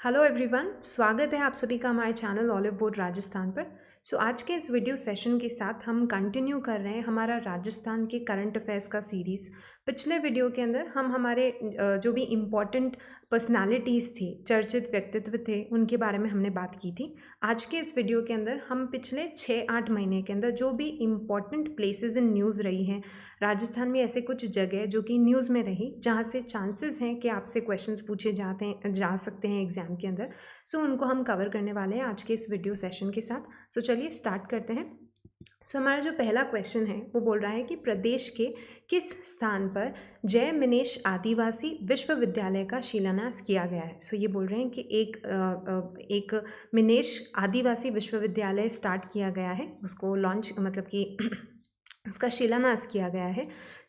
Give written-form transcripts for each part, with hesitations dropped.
Hello everyone, स्वागत है आप सभी का हमारे चैनल ऑलिव बोर्ड राजस्थान पर। आज के इस वीडियो सेशन के साथ हम कंटिन्यू कर रहे हैं हमारा राजस्थान के करंट अफेयर्स का सीरीज़। पिछले वीडियो के अंदर हम हमारे जो भी इम्पोर्टेंट पर्सनालिटीज़ थी, चर्चित व्यक्तित्व थे, उनके बारे में हमने बात की थी। आज के इस वीडियो के अंदर हम पिछले 6-8 महीने के अंदर जो भी इम्पॉर्टेंट प्लेसेस इन न्यूज़ रही हैं राजस्थान में, ऐसे कुछ जगह जो कि न्यूज़ में रही जहाँ से चांसेस हैं कि आपसे क्वेश्चंस पूछे जा सकते हैं एग्जाम के अंदर। उनको हम कवर करने वाले हैं आज के इस वीडियो सेशन के साथ। चलिए स्टार्ट करते हैं। हमारा जो पहला क्वेश्चन है वो बोल रहा है कि प्रदेश के किस स्थान पर जय मिनेश आदिवासी विश्वविद्यालय का शिलान्यास किया गया है। ये बोल रहे हैं कि एक मिनेश आदिवासी विश्वविद्यालय स्टार्ट किया गया है, उसको लॉन्च मतलब कि उसका शिलान्यास किया गया है।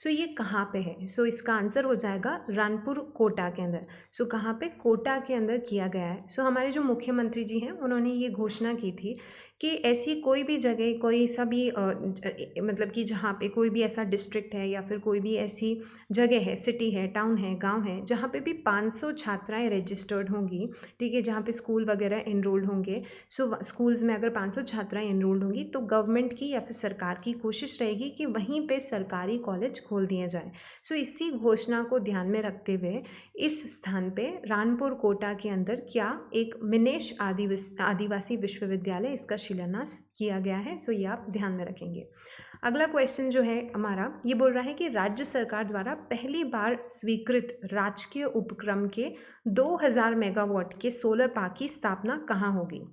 ये कहाँ पे है? इसका आंसर हो जाएगा रानपुर कोटा के अंदर। कहाँ पे? कोटा के अंदर किया गया है। हमारे जो मुख्यमंत्री जी हैं उन्होंने ये घोषणा की थी कि ऐसी कोई भी जगह, कोई सा भी मतलब कि जहाँ पे कोई भी ऐसा डिस्ट्रिक्ट है या फिर कोई भी ऐसी जगह है, सिटी है, टाउन है, गांव है, जहाँ पे भी 500 छात्राएं रजिस्टर्ड होंगी, ठीक है, जहाँ पे स्कूल वगैरह इनरोल्ड होंगे। स्कूल्स में अगर 500 छात्राएं इनरोल्ड होंगी तो गवर्नमेंट की या फिर सरकार की कोशिश रहेगी कि वहीं पे सरकारी कॉलेज खोल दिए जाएँ। इसी घोषणा को ध्यान में रखते हुए इस स्थान पे रानपुर कोटा के अंदर क्या एक मिनेश आदिवासी विश्वविद्यालय, इसका शिलान्यास किया गया है। ये आप ध्यान में रखेंगे। अगला क्वेश्चन जो है हमारा, ये बोल रहा है कि राज्य सरकार द्वारा पहली बार स्वीकृत राजकीय उपक्रम के 2000 मेगावाट के सोलर पार्क की स्थापना कहाँ होगी।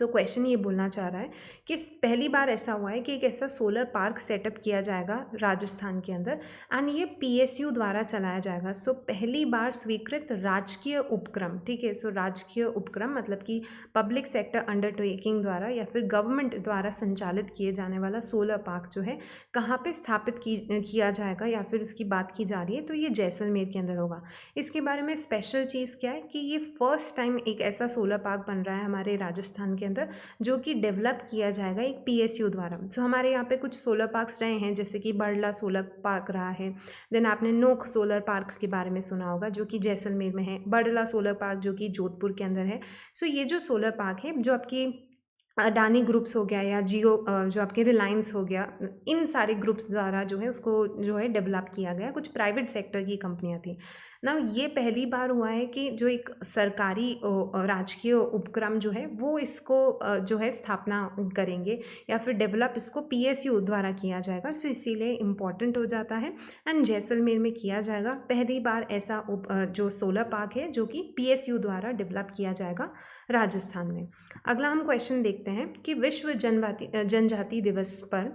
क्वेश्चन ये बोलना चाह रहा है कि पहली बार ऐसा हुआ है कि एक ऐसा सोलर पार्क सेटअप किया जाएगा राजस्थान के अंदर एंड ये पीएसयू द्वारा चलाया जाएगा। पहली बार स्वीकृत राजकीय उपक्रम, ठीक है। राजकीय उपक्रम मतलब कि पब्लिक सेक्टर अंडरटेकिंग द्वारा या फिर गवर्नमेंट द्वारा संचालित किए जाने वाला सोलर पार्क जो है कहाँ पे स्थापित किया जाएगा या फिर उसकी बात की जा रही है, तो ये जैसलमेर के अंदर होगा। इसके बारे में स्पेशल चीज़ क्या है कि ये फर्स्ट टाइम एक ऐसा सोलर पार्क बन रहा है हमारे राजस्थान के अंदर जो कि डेवलप किया जाएगा एक पीएसयू द्वारा। हमारे यहाँ पे कुछ सोलर पार्क्स रहे हैं, जैसे कि बड़ला सोलर पार्क रहा है, देन आपने नोख सोलर पार्क के बारे में सुना होगा जो कि जैसलमेर में है, बड़ला सोलर पार्क जो कि जोधपुर के अंदर है। ये जो सोलर पार्क है, जो आपकी अडानी ग्रुप्स हो गया या जियो जो आपके रिलायंस हो गया, इन सारे ग्रुप्स द्वारा जो है उसको जो है डेवलप किया गया। कुछ प्राइवेट सेक्टर की कंपनियां थी ना। ये पहली बार हुआ है कि जो एक सरकारी राजकीय उपक्रम जो है वो इसको जो है स्थापना करेंगे या फिर डेवलप इसको पीएसयू द्वारा किया जाएगा। इसीलिए इम्पॉर्टेंट हो जाता है एंड जैसलमेर में किया जाएगा पहली बार ऐसा जो सोलर पार्क है जो कि पीएसयू द्वारा डेवलप किया जाएगा राजस्थान में। अगला हम क्वेश्चन देखते हैं कि विश्व जनजाति दिवस पर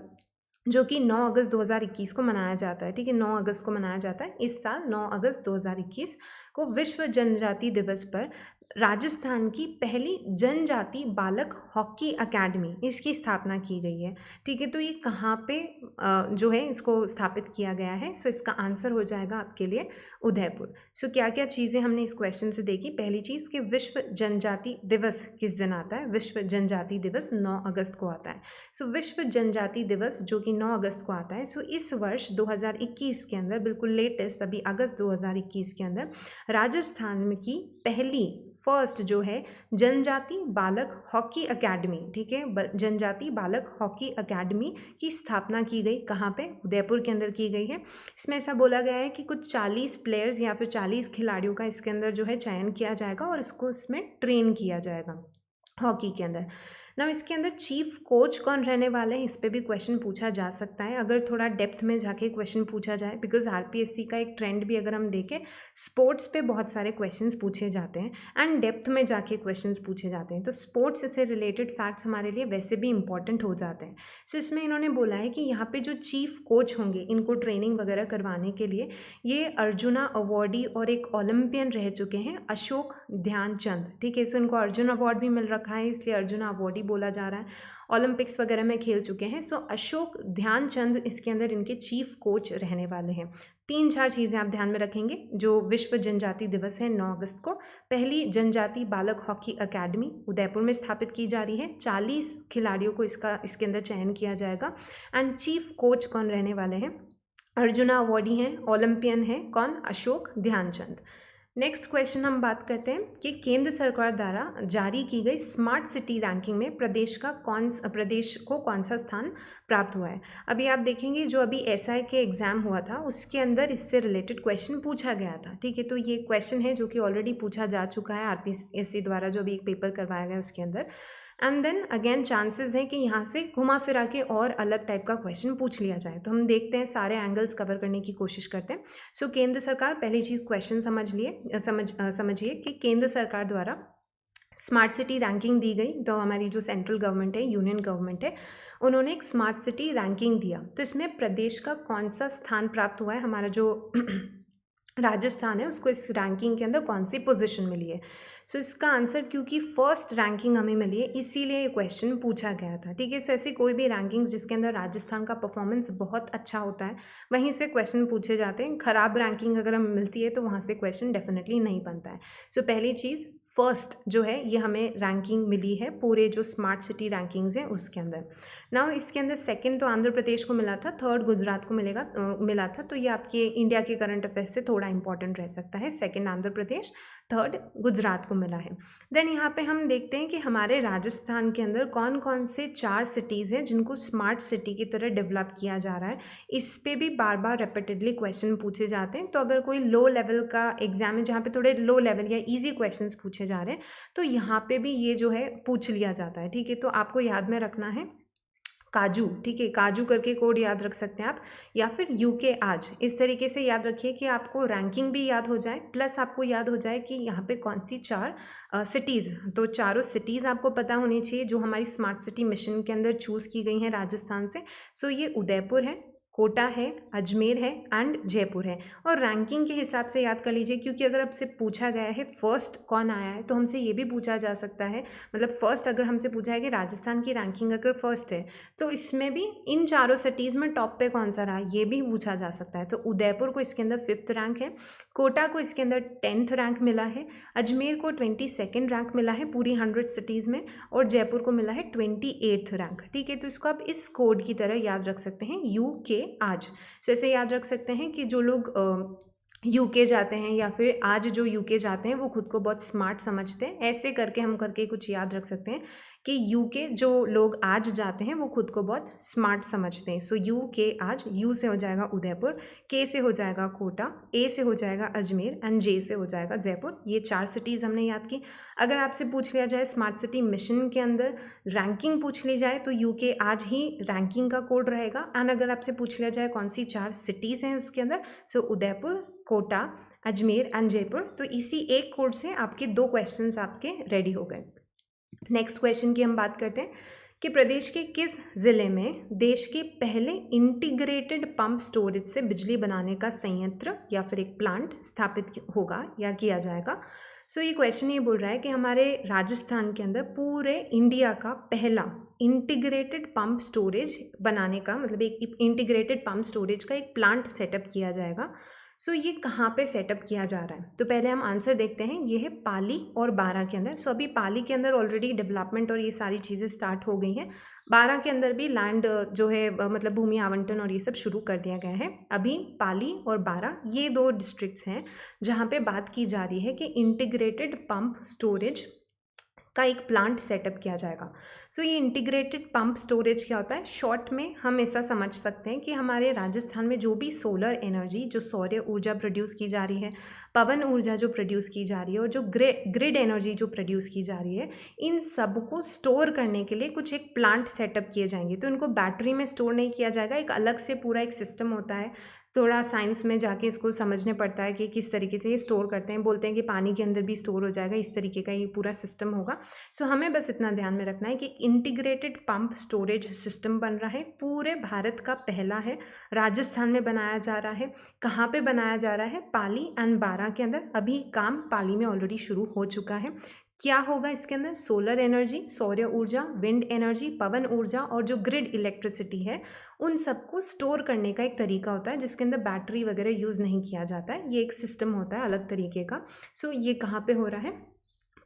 जो कि 9 अगस्त 2021 को मनाया जाता है, ठीक है, 9 अगस्त को मनाया जाता है। इस साल 9 अगस्त 2021 को विश्व जनजाति दिवस पर राजस्थान की पहली जनजाति बालक हॉकी अकेडमी, इसकी स्थापना की गई है, ठीक है। तो ये कहाँ पे जो है इसको स्थापित किया गया है। इसका आंसर हो जाएगा आपके लिए उदयपुर। क्या क्या चीज़ें हमने इस क्वेश्चन से देखी। पहली चीज़ कि विश्व जनजाति दिवस किस दिन आता है। विश्व जनजाति दिवस 9 अगस्त को आता है। विश्व जनजाति दिवस जो कि 9 अगस्त को आता है। इस वर्ष 2021 के अंदर, बिल्कुल लेटेस्ट अभी अगस्त 2021 के अंदर राजस्थान की पहली फर्स्ट जो है जनजाति बालक हॉकी एकेडमी, ठीक है, जनजाति बालक हॉकी एकेडमी की स्थापना की गई। कहाँ पे? उदयपुर के अंदर की गई है। इसमें ऐसा बोला गया है कि कुछ 40 प्लेयर्स या फिर 40 खिलाड़ियों का इसके अंदर जो है चयन किया जाएगा और इसको इसमें ट्रेन किया जाएगा हॉकी के अंदर ना। इसके अंदर चीफ कोच कौन रहने वाले हैं, इस पे भी क्वेश्चन पूछा जा सकता है अगर थोड़ा डेप्थ में जाके क्वेश्चन पूछा जाए, बिकॉज आरपीएससी का एक ट्रेंड भी अगर हम देखें, स्पोर्ट्स पे बहुत सारे क्वेश्चंस पूछे जाते हैं एंड डेप्थ में जाके क्वेश्चंस पूछे जाते हैं। तो स्पोर्ट्स से रिलेटेड फैक्ट्स हमारे लिए वैसे भी इंपॉर्टेंट हो जाते हैं। इसमें इन्होंने बोला है कि यहाँ पे जो चीफ कोच होंगे इनको ट्रेनिंग वगैरह करवाने के लिए, ये अर्जुना अवॉर्डी और एक ओलंपियन रह चुके हैं अशोक ध्यानचंद, ठीक है। इनको अर्जुन अवार्ड भी मिल रखा है, इसलिए अर्जुना अवॉर्डी बोला जा रहा है। ओलंपिक्स वगैरह में खेल चुके हैं। अशोक ध्यानचंद इसके अंदर इनके चीफ कोच रहने वाले हैं। 3-4 चीज़ें आप ध्यान में रखेंगे। जो विश्व जनजाति दिवस है 9 अगस्त को, पहली जनजाति बालक हॉकी एकेडमी उदयपुर में स्थापित की जा रही है, 40 खिलाड़ियों को इसके अंदर चयन किया जाएगा एंड चीफ कोच कौन रहने वाले हैं, अर्जुना अवॉर्डी हैं, ओलंपियन हैं, कौन? अशोक ध्यानचंद। नेक्स्ट क्वेश्चन हम बात करते हैं कि केंद्र सरकार द्वारा जारी की गई स्मार्ट सिटी रैंकिंग में प्रदेश को कौन सा स्थान प्राप्त हुआ है। अभी आप देखेंगे जो अभी एसआई के एग्ज़ाम हुआ था उसके अंदर इससे रिलेटेड क्वेश्चन पूछा गया था, ठीक है। तो ये क्वेश्चन है जो कि ऑलरेडी पूछा जा चुका है आरपीएससी द्वारा, जो भी एक पेपर करवाया गया उसके अंदर। एंड देन अगेन चांसेस हैं कि यहाँ से घुमा फिरा के और अलग टाइप का क्वेश्चन पूछ लिया जाए। तो हम देखते हैं, सारे एंगल्स कवर करने की कोशिश करते हैं। सो केंद्र सरकार, पहली चीज़ क्वेश्चन समझिए कि केंद्र सरकार द्वारा स्मार्ट सिटी रैंकिंग दी गई। तो हमारी जो सेंट्रल गवर्नमेंट है, यूनियन गवर्नमेंट है, उन्होंने एक स्मार्ट सिटी रैंकिंग दिया। तो इसमें प्रदेश का कौन सा स्थान प्राप्त हुआ है, हमारा जो राजस्थान है उसको इस रैंकिंग के अंदर कौन सी पोजीशन मिली है। सो इसका आंसर, क्योंकि फर्स्ट रैंकिंग हमें मिली है इसीलिए ये क्वेश्चन पूछा गया था, ठीक है। सो ऐसी कोई भी रैंकिंग्स जिसके अंदर राजस्थान का परफॉर्मेंस बहुत अच्छा होता है वहीं से क्वेश्चन पूछे जाते हैं। खराब रैंकिंग अगर हमें मिलती है तो वहाँ से क्वेश्चन डेफिनेटली नहीं बनता है। सो पहली चीज़, फर्स्ट जो है ये हमें रैंकिंग मिली है पूरे जो स्मार्ट सिटी रैंकिंग्स हैं उसके अंदर। नाउ इसके अंदर सेकंड तो आंध्र प्रदेश को मिला था, थर्ड गुजरात को मिला था। तो ये आपके इंडिया के करंट अफेयर्स से थोड़ा इंपॉर्टेंट रह सकता है। सेकंड आंध्र प्रदेश, थर्ड गुजरात को मिला है। देन यहाँ पे हम देखते हैं कि हमारे राजस्थान के अंदर कौन कौन से 4 सिटीज़ हैं जिनको स्मार्ट सिटी की तरह डेवलप किया जा रहा है। इस पे भी बार बार रिपीटेडली क्वेश्चन पूछे जाते हैं। तो अगर कोई लो लेवल का एग्जाम है जहाँ पे थोड़े लो लेवल या ईजी क्वेश्चन पूछे जा रहे हैं तो यहाँ पे भी ये जो है पूछ लिया जाता है, ठीक है। तो आपको याद में रखना है काजू, ठीक है, काजू करके कोड याद रख सकते हैं आप, या फिर यूके आज, इस तरीके से याद रखिए कि आपको रैंकिंग भी याद हो जाए प्लस आपको याद हो जाए कि यहाँ पे कौन सी 4 सिटीज़। तो चारों सिटीज़ आपको पता होनी चाहिए जो हमारी स्मार्ट सिटी मिशन के अंदर चूज़ की गई हैं राजस्थान से। सो ये उदयपुर है, कोटा है, अजमेर है एंड जयपुर है। और रैंकिंग के हिसाब से याद कर लीजिए, क्योंकि अगर आपसे पूछा गया है फर्स्ट कौन आया है तो हमसे ये भी पूछा जा सकता है, मतलब फर्स्ट अगर हमसे पूछा है कि राजस्थान की रैंकिंग अगर फर्स्ट है तो इसमें भी इन चारों सिटीज़ में टॉप पे कौन सा रहा ये भी पूछा जा सकता है। तो उदयपुर को इसके अंदर 5th रैंक है, कोटा को इसके अंदर 10th रैंक मिला है, अजमेर को 22nd रैंक मिला है पूरी 100 सिटीज़ में, और जयपुर को मिला है 28th रैंक, ठीक है। तो इसको आप इस कोड की तरह याद रख सकते हैं, यूके आज। सो ऐसे याद रख सकते हैं कि जो लोग यूके जाते हैं या फिर आज जो यूके जाते हैं वो खुद को बहुत स्मार्ट समझते हैं। ऐसे करके हम करके कुछ याद रख सकते हैं कि यूके जो लोग आज जाते हैं वो खुद को बहुत स्मार्ट समझते हैं। सो यूके आज, यू से हो जाएगा उदयपुर, के से हो जाएगा कोटा, ए से हो जाएगा अजमेर एंड जे से हो जाएगा जयपुर। ये 4 सिटीज़ हमने याद की। अगर आपसे पूछ लिया जाए स्मार्ट सिटी मिशन के अंदर रैंकिंग पूछ ली जाए तो यूके आज ही रैंकिंग का कोड रहेगा। एंड अगर आपसे पूछ लिया जाए कौन सी 4 सिटीज़ हैं उसके अंदर, सो उदयपुर, कोटा, अजमेर एंड जयपुर, तो इसी एक कोड से आपके 2 क्वेश्चंस आपके रेडी हो गए। नेक्स्ट क्वेश्चन की हम बात करते हैं कि प्रदेश के किस ज़िले में देश के पहले इंटीग्रेटेड पंप स्टोरेज से बिजली बनाने का संयंत्र या फिर एक प्लांट स्थापित होगा या किया जाएगा। सो ये क्वेश्चन ये बोल रहा है कि हमारे राजस्थान के अंदर पूरे इंडिया का पहला इंटीग्रेटेड पंप स्टोरेज बनाने का, मतलब एक इंटीग्रेटेड पंप स्टोरेज का एक प्लांट सेटअप किया जाएगा। सो ये कहाँ पे सेटअप किया जा रहा है, तो पहले हम आंसर देखते हैं। ये है पाली और बारां के अंदर। सो अभी पाली के अंदर ऑलरेडी डेवलपमेंट और ये सारी चीज़ें स्टार्ट हो गई हैं। बारां के अंदर भी लैंड जो है मतलब भूमि आवंटन और ये सब शुरू कर दिया गया है। अभी पाली और बारां ये 2 डिस्ट्रिक्ट्स हैं जहाँ पे बात की जा रही है कि इंटीग्रेटेड पंप स्टोरेज का एक प्लांट सेटअप किया जाएगा। सो ये इंटीग्रेटेड पंप स्टोरेज क्या होता है, शॉर्ट में हम ऐसा समझ सकते हैं कि हमारे राजस्थान में जो भी सोलर एनर्जी, जो सौर ऊर्जा प्रोड्यूस की जा रही है, पवन ऊर्जा जो प्रोड्यूस की जा रही है और जो ग्रिड एनर्जी जो प्रोड्यूस की जा रही है, इन सब को स्टोर करने के लिए कुछ एक प्लांट सेटअप किए जाएंगे। तो इनको बैटरी में स्टोर नहीं किया जाएगा, एक अलग से पूरा एक सिस्टम होता है। थोड़ा साइंस में जाके इसको समझने पड़ता है कि किस तरीके से ये स्टोर करते हैं। बोलते हैं कि पानी के अंदर भी स्टोर हो जाएगा, इस तरीके का ये पूरा सिस्टम होगा। सो हमें बस इतना ध्यान में रखना है कि इंटीग्रेटेड पंप स्टोरेज सिस्टम बन रहा है, पूरे भारत का पहला है, राजस्थान में बनाया जा रहा है। कहाँ पे बनाया जा रहा है, पाली एंड बारां के अंदर। अभी काम पाली में ऑलरेडी शुरू हो चुका है। क्या होगा इसके अंदर, सोलर एनर्जी, सौर ऊर्जा, विंड एनर्जी, पवन ऊर्जा और जो ग्रिड इलेक्ट्रिसिटी है उन सबको स्टोर करने का एक तरीका होता है जिसके अंदर बैटरी वगैरह यूज़ नहीं किया जाता है। ये एक सिस्टम होता है अलग तरीके का। सो ये कहाँ पे हो रहा है,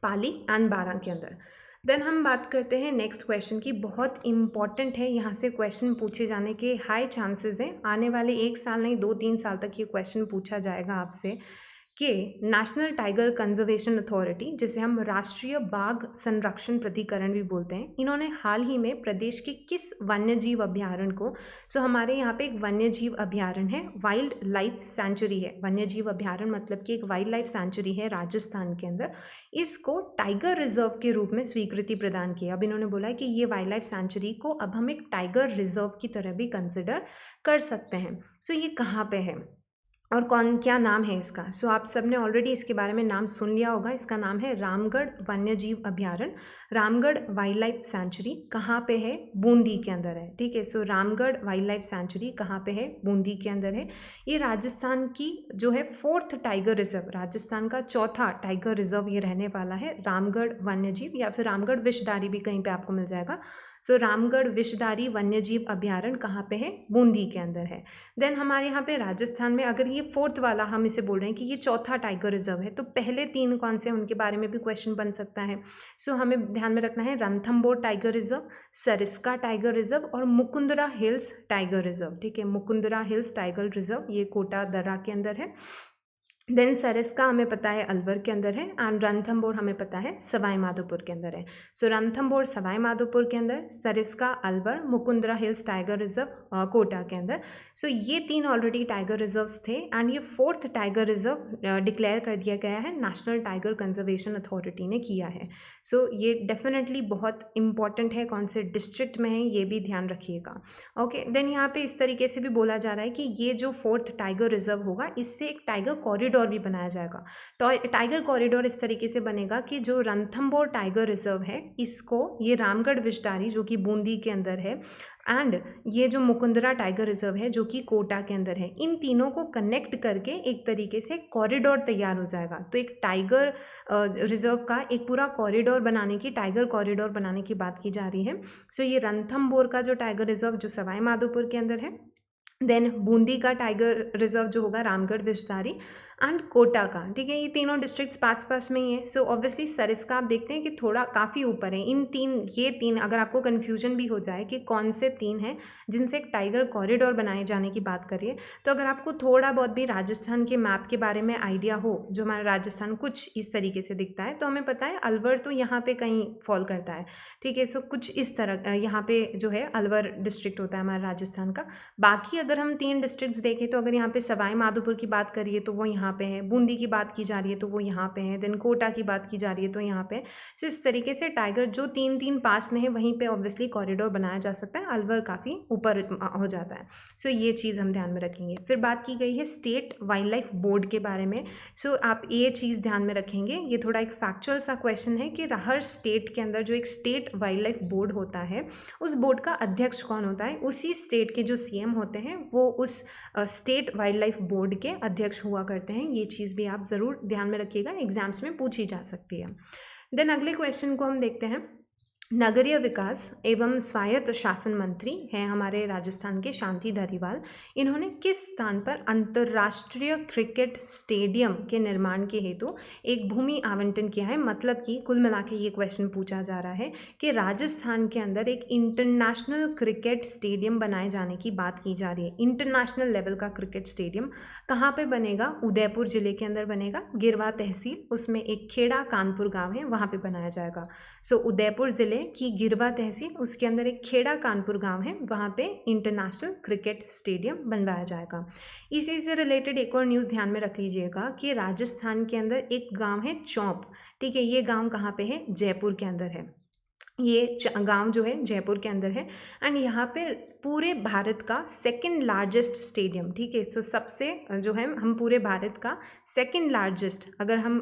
पाली एंड बारां के अंदर। देन हम बात करते हैं नेक्स्ट क्वेश्चन की, बहुत इंपॉर्टेंट है, यहाँ से क्वेश्चन पूछे जाने के हाई चांसेस हैं। आने वाले 1 साल नहीं 2-3 साल तक ये क्वेश्चन पूछा जाएगा आपसे कि नेशनल टाइगर कंजर्वेशन अथॉरिटी, जिसे हम राष्ट्रीय बाघ संरक्षण प्राधिकरण भी बोलते हैं, इन्होंने हाल ही में प्रदेश के किस वन्यजीव अभयारण्य को, हमारे यहाँ पे एक वन्यजीव अभयारण्य है, वाइल्ड लाइफ सेंचुरी है, वन्यजीव अभयारण्य मतलब कि एक वाइल्ड लाइफ सेंचुरी है राजस्थान के अंदर, इसको टाइगर रिजर्व के रूप में स्वीकृति प्रदान की। अब इन्होंने बोला है कि ये वाइल्ड लाइफ सेंचुरी को अब हम एक टाइगर रिजर्व की तरह भी कंसिडर कर सकते हैं। ये कहाँ पे है और क्या नाम है इसका? आप सब ने ऑलरेडी इसके बारे में नाम सुन लिया होगा। इसका नाम है रामगढ़ वन्यजीव अभयारण्य, रामगढ़ वाइल्ड लाइफ सेंचुरी। कहाँ पे है? बूंदी के अंदर है। ठीक है, रामगढ़ वाइल्ड लाइफ सेंचुरी कहाँ पे है? बूंदी के अंदर है। ये राजस्थान की जो है 4th टाइगर रिजर्व, राजस्थान का 4था टाइगर रिजर्व ये रहने वाला है, रामगढ़ वन्यजीव, या फिर रामगढ़ विषधारी भी कहीं पे आपको मिल जाएगा। रामगढ़ विषधारी वन्यजीव अभयारण्य कहाँ पे है? बूंदी के अंदर है। देन हमारे यहाँ पे राजस्थान में अगर ये 4th वाला हम इसे बोल रहे हैं कि ये 4था टाइगर रिजर्व है, तो पहले 3 कौन से हैं उनके बारे में भी क्वेश्चन बन सकता है। हमें ध्यान में रखना है Ranthambore tiger reserve, Sariska tiger reserve और मुकुंदरा हिल्स टाइगर रिजर्व। ठीक है, मुकुंदरा हिल्स टाइगर रिजर्व ये कोटा दर्रा के अंदर है। देन सरिस्का हमें पता है अलवर के अंदर है, एंड रणथंभौर हमें पता है सवाई माधोपुर के अंदर है। रणथंभौर सवाई माधोपुर के अंदर, Sariska Alwar, Mukundra hills tiger reserve Kota के अंदर। ये 3 ऑलरेडी टाइगर रिजर्व्स थे, एंड ये 4th टाइगर रिजर्व डिक्लेयर कर दिया गया है, नेशनल टाइगर कंजर्वेशन अथॉरिटी ने किया है। ये डेफिनेटली बहुत इंपॉर्टेंट है, कौन से डिस्ट्रिक्ट में है ये भी ध्यान रखिएगा। ओके, देन यहाँ पे इस तरीके से भी बोला जा रहा है कि ये जो 4th टाइगर रिजर्व होगा, इससे एक टाइगर कॉरिडोर भी बनाया जाएगा। टाइगर कॉरिडोर इस तरीके से बनेगा कि जो रणथंभौर टाइगर रिजर्व है, इसको ये रामगढ़ विषधारी जो कि बूंदी के अंदर है, एंड ये जो मुकुंदरा टाइगर रिजर्व है जो कि कोटा के अंदर है, इन तीनों को कनेक्ट करके एक तरीके से कॉरिडोर तैयार हो जाएगा। तो एक टाइगर रिजर्व का एक पूरा कॉरिडोर बनाने की, टाइगर कॉरिडोर बनाने की बात की जा रही है। ये रणथंभौर का जो टाइगर रिजर्व जो सवाई माधोपुर के अंदर है, देन बूंदी का टाइगर रिजर्व जो होगा रामगढ़ विषधारी, एंड कोटा का। ठीक है, ये तीनों डिस्ट्रिक्ट्स पास पास में ही है। ऑब्वियसली सरिस्का आप देखते हैं कि थोड़ा काफ़ी ऊपर है। ये तीन अगर आपको कन्फ्यूजन भी हो जाए कि कौन से 3 हैं जिनसे एक टाइगर कॉरिडोर बनाए जाने की बात करिए, तो अगर आपको थोड़ा बहुत भी राजस्थान के मैप के बारे में आइडिया हो, जो हमारा राजस्थान कुछ इस तरीके से दिखता है, तो हमें पता है अलवर तो यहाँ पे कहीं फॉल करता है। ठीक है, कुछ इस तरह यहाँ पे जो है अलवर डिस्ट्रिक्ट होता है हमारा राजस्थान का। बाकी अगर हम 3 डिस्ट्रिक्ट्स देखें, तो अगर यहाँ पे सवाई माधोपुर की बात करिए तो वो यहाँ पे है, बूंदी की बात की जा रही है तो वो यहाँ पे है, देन कोटा की बात की जा रही है तो यहाँ पे है। इस तरीके से टाइगर जो 3 पास में है वहीं पे ऑब्वियसली कॉरिडोर बनाया जा सकता है, अलवर काफ़ी ऊपर हो जाता है। ये चीज़ हम ध्यान में रखेंगे। फिर बात की गई है स्टेट वाइल्ड लाइफ बोर्ड के बारे में। आप ये चीज़ ध्यान में रखेंगे, ये थोड़ा एक फैक्चुअल सा क्वेश्चन है कि हर स्टेट के अंदर जो एक स्टेट वाइल्ड लाइफ बोर्ड होता है, उस बोर्ड का अध्यक्ष कौन होता है? उसी स्टेट के जो CM होते हैं वो उस स्टेट वाइल्ड लाइफ बोर्ड के अध्यक्ष हुआ करते हैं। ये चीज़ भी आप ज़रूर ध्यान में रखिएगा, एग्जाम्स में पूछी जा सकती है। देन अगले क्वेश्चन को हम देखते हैं। नगरीय विकास एवं स्वायत्त शासन मंत्री हैं हमारे राजस्थान के शांति धारीवाल। इन्होंने किस स्थान पर अंतर्राष्ट्रीय क्रिकेट स्टेडियम के निर्माण के हेतु एक भूमि आवंटन किया है? मतलब कि कुल मिला के ये क्वेश्चन पूछा जा रहा है कि राजस्थान के अंदर एक इंटरनेशनल क्रिकेट स्टेडियम बनाए जाने की बात की जा रही है। इंटरनेशनल लेवल का क्रिकेट स्टेडियम कहाँ पे बनेगा? उदयपुर जिले के अंदर बनेगा, गिरवा तहसील, उसमें एक खेड़ा कानपुर गाँव है, वहाँ पर बनाया जाएगा। उदयपुर जिले की गिरवा तहसील, उसके अंदर एक खेड़ा कानपुर गांव है, वहां पे इंटरनेशनल क्रिकेट स्टेडियम बनवाया जाएगा। इसी से रिलेटेड एक और न्यूज़ ध्यान में रख लीजिएगा कि राजस्थान के अंदर एक गांव है चौंप। ठीक है, ये गांव कहाँ पे है? जयपुर के अंदर है। ये गांव जो है जयपुर के अंदर है, एंड यहाँ पे पूरे भारत का 2nd लार्जेस्ट स्टेडियम। ठीक है, सबसे जो है हम पूरे भारत का 2nd लार्जेस्ट, अगर हम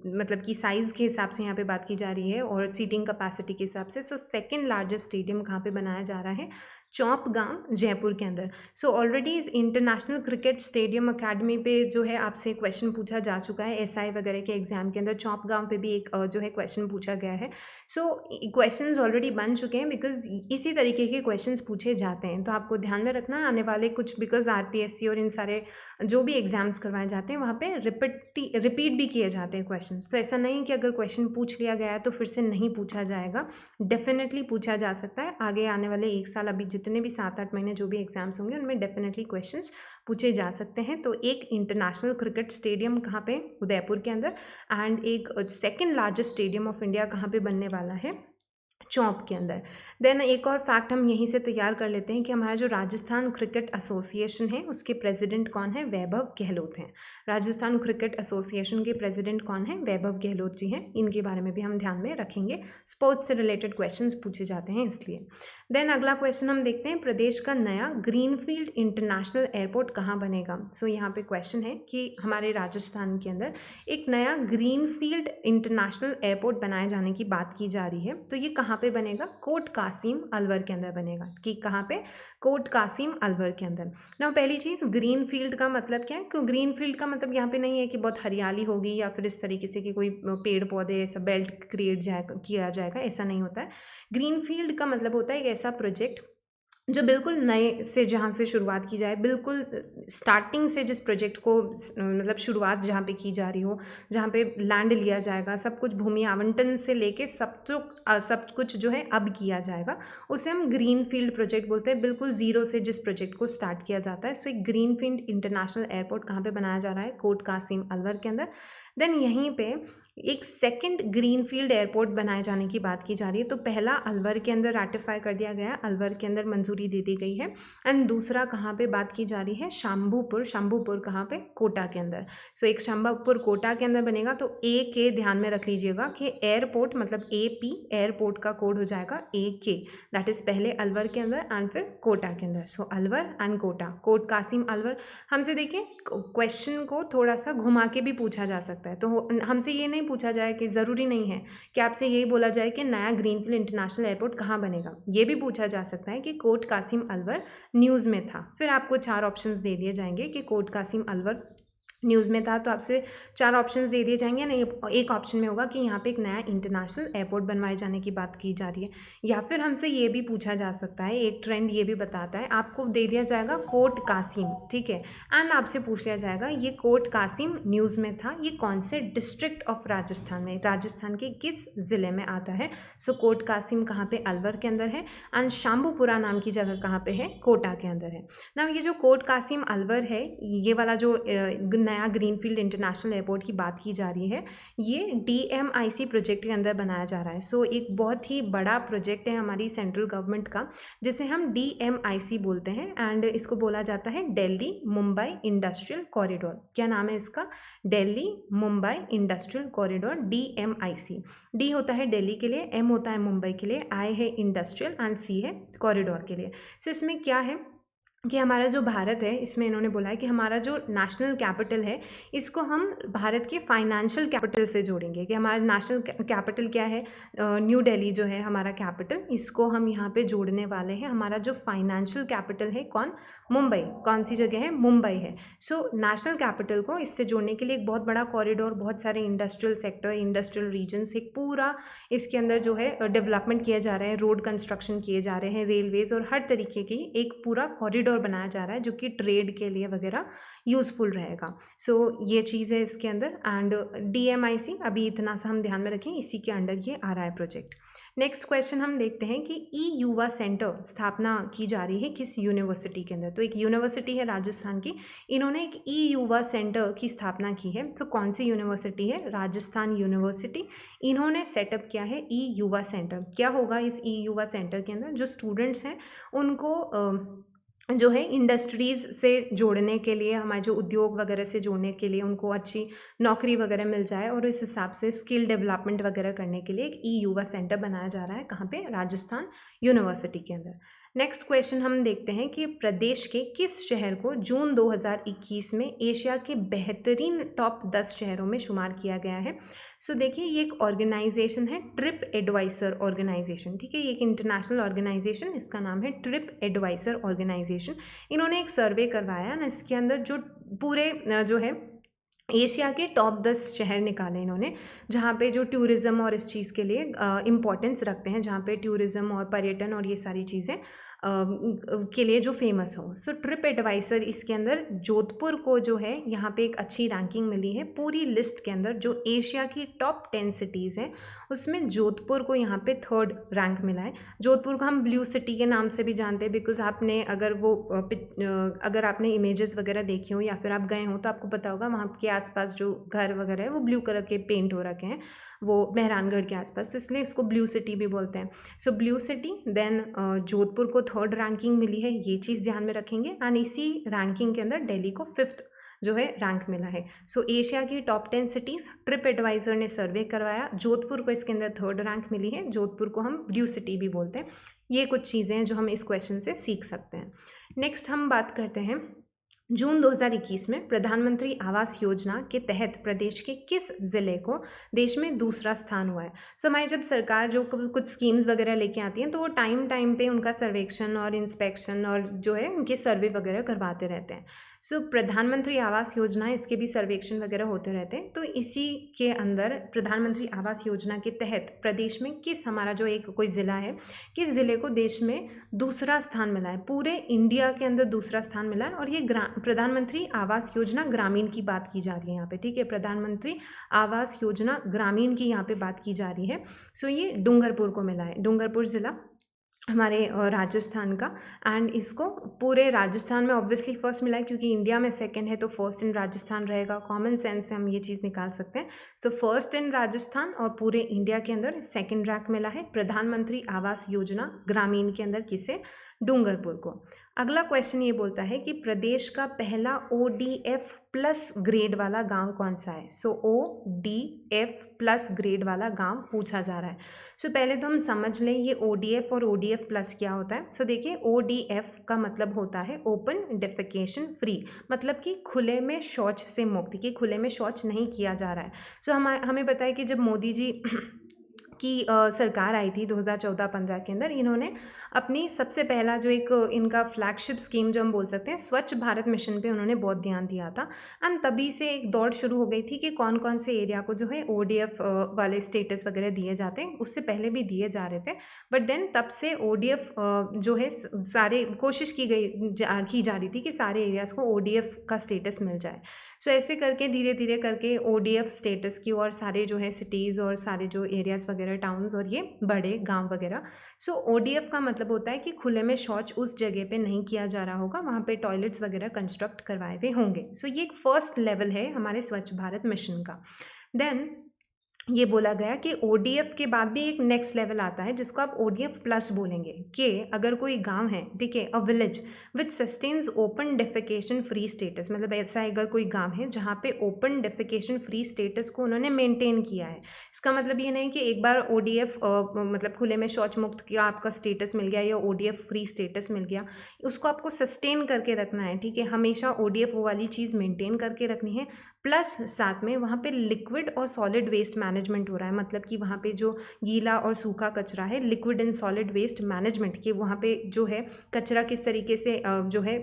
मतलब कि साइज़ के हिसाब से यहाँ पे बात की जा रही है और सीटिंग कैपेसिटी के हिसाब से, 2nd लार्जेस्ट स्टेडियम कहाँ पे बनाया जा रहा है? चौंप गांव जयपुर के अंदर। ऑलरेडी इस इंटरनेशनल क्रिकेट स्टेडियम अकेडमी पे जो है आपसे क्वेश्चन पूछा जा चुका है, SI वगैरह के एग्जाम के अंदर चौंप गांव पे भी एक जो है क्वेश्चन पूछा गया है। क्वेश्चंस ऑलरेडी बन चुके हैं, बिकॉज इसी तरीके के क्वेश्चंस पूछे जाते हैं। तो आपको ध्यान में रखना है आने वाले कुछ, बिकॉज RPSC और इन सारे जो भी एग्जाम्स करवाए जाते हैं वहाँ पे रिपीट भी किए जाते हैं क्वेश्चंस। तो ऐसा नहीं कि अगर क्वेश्चन पूछ लिया गया है तो फिर से नहीं पूछा जाएगा, डेफिनेटली पूछा जा सकता है। आगे आने वाले 1 साल अभी जितने भी 7-8 महीने जो भी एग्जाम्स होंगे उनमें डेफिनेटली क्वेश्चंस पूछे जा सकते हैं। तो एक इंटरनेशनल क्रिकेट स्टेडियम कहाँ पे, उदयपुर के अंदर, एंड एक second largest stadium of India कहाँ पे बनने वाला है, चौंप के अंदर। देन एक और फैक्ट हम यहीं से तैयार कर लेते हैं कि हमारा जो राजस्थान क्रिकेट एसोसिएशन है उसके प्रेसिडेंट कौन है, वैभव गहलोत हैं। राजस्थान क्रिकेट एसोसिएशन के प्रेसिडेंट कौन है, वैभव गहलोत जी हैं। इनके बारे में भी हम ध्यान में रखेंगे, स्पोर्ट्स से रिलेटेड क्वेश्चंस पूछे जाते हैं इसलिए। देन अगला क्वेश्चन हम देखते हैं, प्रदेश का नया ग्रीनफील्ड इंटरनेशनल एयरपोर्ट कहाँ बनेगा। सो यहाँ पे क्वेश्चन है कि हमारे राजस्थान के अंदर एक नया ग्रीनफील्ड इंटरनेशनल एयरपोर्ट बनाए जाने की बात की जा रही है। तो ये कहाँ पे बनेगा, कोट कासिम अलवर के अंदर बनेगा। कि कहाँ पे, कोट कासिम अलवर के अंदर। ना पहली चीज़, ग्रीन फील्ड का मतलब क्या है, क्यों ग्रीन फील्ड का मतलब यहाँ पे नहीं है कि बहुत हरियाली होगी या फिर इस तरीके से कि कोई पेड़ पौधे ऐसा बेल्ट क्रिएट किया जाएगा, ऐसा नहीं होता है। ग्रीन फील्ड का मतलब होता है एक ऐसा प्रोजेक्ट जो बिल्कुल नए से, जहाँ से शुरुआत की जाए, बिल्कुल स्टार्टिंग से जिस प्रोजेक्ट को मतलब शुरुआत जहाँ पे की जा रही हो, जहाँ पे लैंड लिया जाएगा, सब कुछ भूमि आवंटन से लेके सब कुछ जो है अब किया जाएगा, उसे हम ग्रीन फील्ड प्रोजेक्ट बोलते हैं। बिल्कुल ज़ीरो से जिस प्रोजेक्ट को स्टार्ट किया जाता है। सो एक ग्रीन फील्ड इंटरनेशनल एयरपोर्ट कहाँ पे बनाया जा रहा है, कोट कासिम अलवर के अंदर। देन यहीं पे एक सेकंड ग्रीनफील्ड एयरपोर्ट बनाए जाने की बात की जा रही है। तो पहला अलवर के अंदर रैटिफाई कर दिया गया, अलवर के अंदर मंजूरी दे दी गई है। एंड दूसरा कहाँ पे बात की जा रही है, शंभूपुर कहाँ पे, कोटा के अंदर। सो एक शंभूपुर कोटा के अंदर बनेगा। तो ए के ध्यान में रख लीजिएगा कि एयरपोर्ट मतलब AP, एयरपोर्ट का कोड हो जाएगा AK, दैट इज़ पहले अलवर के अंदर एंड फिर कोटा के अंदर। सो अलवर एंड कोटा, कोट कासिम अलवर। हमसे देखिए क्वेश्चन को थोड़ा सा घुमा के भी पूछा जा सकता है। तो हमसे ये नहीं पूछा जाए कि ज़रूरी नहीं है कि आपसे यही बोला जाए कि नया ग्रीनफील्ड इंटरनेशनल एयरपोर्ट कहाँ बनेगा। ये भी पूछा जा सकता है कि कोट कासिम अलवर न्यूज़ में था, फिर आपको 4 ऑप्शंस दे दिए जाएंगे कि कोट कासिम अलवर न्यूज़ में था, तो आपसे 4 ऑप्शंस दे दिए जाएंगे। नहीं, एक ऑप्शन में होगा कि यहाँ पे एक नया इंटरनेशनल एयरपोर्ट बनवाए जाने की बात की जा रही है। या फिर हमसे ये भी पूछा जा सकता है, एक ट्रेंड ये भी बताता है, आपको दे दिया जाएगा कोट कासिम, ठीक है, एंड आपसे पूछ लिया जाएगा ये कोट कासिम न्यूज़ में था, ये कौन से डिस्ट्रिक्ट ऑफ राजस्थान में, राजस्थान के किस ज़िले में आता है। सो कोट कासिम कहाँ पे, अलवर के अंदर है। एंड शंभूपुरा नाम की जगह कहाँ पे है, कोटा के अंदर है ना। ये जो कोट कासिम अलवर है, ये वाला जो नया ग्रीनफील्ड इंटरनेशनल एयरपोर्ट की बात की जा रही है, ये DMIC प्रोजेक्ट के अंदर बनाया जा रहा है। सो एक बहुत ही बड़ा प्रोजेक्ट है हमारी सेंट्रल गवर्नमेंट का, जिसे हम DMIC बोलते हैं। एंड इसको बोला जाता है दिल्ली मुंबई इंडस्ट्रियल कॉरिडोर। क्या नाम है इसका, Delhi Mumbai industrial corridor, DMIC। D होता है दिल्ली के लिए, M होता है मुंबई के लिए, I है इंडस्ट्रियल एंड C है कॉरिडोर के लिए। सो इसमें क्या है कि हमारा जो भारत है, इसमें इन्होंने बोला है कि हमारा जो नेशनल कैपिटल है, इसको हम भारत के फाइनेंशियल कैपिटल से जोड़ेंगे। कि हमारा नेशनल कैपिटल क्या है, न्यू दिल्ली जो है हमारा कैपिटल, इसको हम यहाँ पे जोड़ने वाले हैं। हमारा जो फाइनेंशियल कैपिटल है कौन, मुंबई, कौन सी जगह है, मुंबई है। सो नेशनल कैपिटल को इससे जोड़ने के लिए एक बहुत बड़ा कॉरिडोर, बहुत सारे इंडस्ट्रियल सेक्टर, इंडस्ट्रियल रीजन्स, एक पूरा इसके अंदर जो है डेवलपमेंट किया जा रहा है, रोड कंस्ट्रक्शन किए जा रहे हैं, रेलवेज और हर तरीके की एक पूरा कॉरिडोर बनाया जा रहा है जो कि ट्रेड के लिए वगैरह यूज़फुल रहेगा। सो ये चीज़ है इसके अंदर। एंड DMIC अभी इतना सा हम ध्यान में रखें, इसी के अंडर ये आ रहा है प्रोजेक्ट। नेक्स्ट क्वेश्चन हम देखते हैं कि युवा सेंटर स्थापना की जा रही है किस यूनिवर्सिटी के अंदर। तो एक यूनिवर्सिटी है राजस्थान की, इन्होंने एक युवा सेंटर की स्थापना की है। तो कौन सी यूनिवर्सिटी है, राजस्थान यूनिवर्सिटी, इन्होंने सेटअप किया है युवा सेंटर। क्या होगा इस युवा सेंटर के अंदर, जो स्टूडेंट्स हैं उनको जो है इंडस्ट्रीज़ से जोड़ने के लिए, हमारे जो उद्योग वगैरह से जोड़ने के लिए, उनको अच्छी नौकरी वगैरह मिल जाए और इस हिसाब से स्किल डेवलपमेंट वगैरह करने के लिए एक युवा सेंटर बनाया जा रहा है। कहाँ पे, राजस्थान यूनिवर्सिटी के अंदर। नेक्स्ट क्वेश्चन हम देखते हैं कि प्रदेश के किस शहर को जून 2021 में एशिया के बेहतरीन टॉप 10 शहरों में शुमार किया गया है। सो देखिए ये एक ऑर्गेनाइजेशन है, ट्रिप एडवाइसर ऑर्गेनाइजेशन, ठीक है, ये एक इंटरनेशनल ऑर्गेनाइजेशन, इसका नाम है ट्रिप एडवाइसर ऑर्गेनाइजेशन। इन्होंने एक सर्वे करवाया ना, इसके अंदर जो पूरे जो है एशिया के टॉप 10 शहर निकाले इन्होंने, जहाँ पे जो टूरिज़्म और इस चीज़ के लिए इम्पोर्टेंस रखते हैं, जहाँ पे टूरिज़्म और पर्यटन और ये सारी चीज़ें के लिए जो फेमस हो। सो ट्रिप एडवाइजर इसके अंदर जोधपुर को जो है यहाँ पे एक अच्छी रैंकिंग मिली है पूरी लिस्ट के अंदर। जो एशिया की टॉप 10 सिटीज़ हैं उसमें जोधपुर को यहाँ पे 3rd रैंक मिला है। जोधपुर को हम ब्लू सिटी के नाम से भी जानते हैं, बिकॉज आपने अगर आपने इमेजेस वगैरह देखी हो या फिर आप गए हो तो आपको पता होगा वहाँ के आसपास जो घर वगैरह है वो ब्लू कलर के पेंट हो रखे हैं, वो मेहरानगढ़ के आसपास, तो इसलिए इसको ब्लू सिटी भी बोलते हैं। So blue city, then Jodhpur को 3rd रैंकिंग मिली है, ये चीज़ ध्यान में रखेंगे। एंड इसी रैंकिंग के अंदर दिल्ली को 5th जो है रैंक मिला है। सो एशिया की टॉप 10 सिटीज़ ट्रिप एडवाइजर ने सर्वे करवाया, जोधपुर को इसके अंदर 3rd रैंक मिली है। जोधपुर को हम ब्लू सिटी भी बोलते हैं। ये कुछ चीज़ें हैं जो हम इस क्वेश्चन से सीख सकते हैं। नेक्स्ट हम बात करते हैं जून 2021 में प्रधानमंत्री आवास योजना के तहत प्रदेश के किस ज़िले को देश में दूसरा स्थान हुआ है। सो हमारी जब सरकार जो कुछ स्कीम्स वगैरह लेके आती हैं तो वो टाइम पे उनका सर्वेक्षण और इंस्पेक्शन और जो है उनके सर्वे वगैरह करवाते रहते हैं। सो प्रधानमंत्री आवास योजना, इसके भी सर्वेक्षण वगैरह होते रहते हैं। तो इसी के अंदर प्रधानमंत्री आवास योजना के तहत प्रदेश में किस हमारा जो एक कोई ज़िला है, किस ज़िले को देश में दूसरा स्थान मिला है, पूरे इंडिया के अंदर दूसरा स्थान मिला है। और ये प्रधानमंत्री आवास योजना ग्रामीण की बात की जा रही है यहाँ पे, ठीक है। प्रधानमंत्री आवास योजना ग्रामीण की यहाँ पे बात की जा रही है। सो ये डूंगरपुर को मिला है, डूंगरपुर ज़िला हमारे राजस्थान का। एंड इसको पूरे राजस्थान में ऑब्वियसली फर्स्ट मिला है, क्योंकि इंडिया में सेकंड है तो फर्स्ट इन राजस्थान रहेगा। कॉमन सेंस से हम ये चीज़ निकाल सकते हैं। सो फर्स्ट इन राजस्थान और पूरे इंडिया के अंदर सेकंड रैंक मिला है प्रधानमंत्री आवास योजना ग्रामीण के अंदर किसे, डूंगरपुर को। अगला क्वेश्चन ये बोलता है कि प्रदेश का पहला ODF प्लस ग्रेड वाला गांव कौन सा है। सो ODF प्लस ग्रेड वाला गांव पूछा जा रहा है। सो पहले तो हम समझ लें ये ODF और ODF प्लस क्या होता है। सो देखिए ODF का मतलब होता है ओपन डेफिकेशन फ्री, मतलब कि खुले में शौच से मुक्त, कि खुले में शौच नहीं किया जा रहा है। सो हमें बताया कि जब मोदी जी की सरकार आई थी 2014-15 के अंदर, इन्होंने अपनी सबसे पहला जो एक इनका फ्लैगशिप स्कीम जो हम बोल सकते हैं स्वच्छ भारत मिशन पे उन्होंने बहुत ध्यान दिया था। एंड तभी से एक दौड़ शुरू हो गई थी कि कौन कौन से एरिया को जो है ODF वाले स्टेटस वगैरह दिए जाते हैं। उससे पहले भी दिए जा रहे थे, बट देन तब से ODF जो है सारे कोशिश की जा रही थी कि सारे एरियाज़ को ODF का स्टेटस मिल जाए। सो ऐसे करके धीरे धीरे करके ODF स्टेटस की और सारे जो है सिटीज़ और सारे जो एरियाज़ वगैरह टाउन्स और ये बड़े गांव वगैरह। सो ODF का मतलब होता है कि खुले में शौच उस जगह पे नहीं किया जा रहा होगा, वहाँ पे टॉयलेट्स वगैरह कंस्ट्रक्ट करवाए हुए होंगे। सो ये एक फर्स्ट लेवल है हमारे स्वच्छ भारत मिशन का। देन ये बोला गया कि ODF के बाद भी एक नेक्स्ट लेवल आता है जिसको आप ODF प्लस बोलेंगे, कि अगर कोई गांव है, ठीक है, a village which sustains open defecation free status, मतलब ऐसा अगर कोई गांव है जहाँ पे ओपन डेफिकेशन फ्री स्टेटस को उन्होंने मेंटेन किया है। इसका मतलब ये नहीं कि एक बार ODF मतलब खुले में शौच मुक्त का आपका स्टेटस मिल गया या ODF फ्री स्टेटस मिल गया, उसको आपको सस्टेन करके रखना है, ठीक है। हमेशा ODF वो वाली चीज़ मेंटेन करके रखनी है, प्लस साथ में वहाँ पे लिक्विड और सॉलिड वेस्ट मैनेजमेंट हो रहा है, मतलब कि वहाँ पे जो गीला और सूखा कचरा है, liquid and solid waste management, कि वहाँ पे जो है कचरा किस तरीके से जो है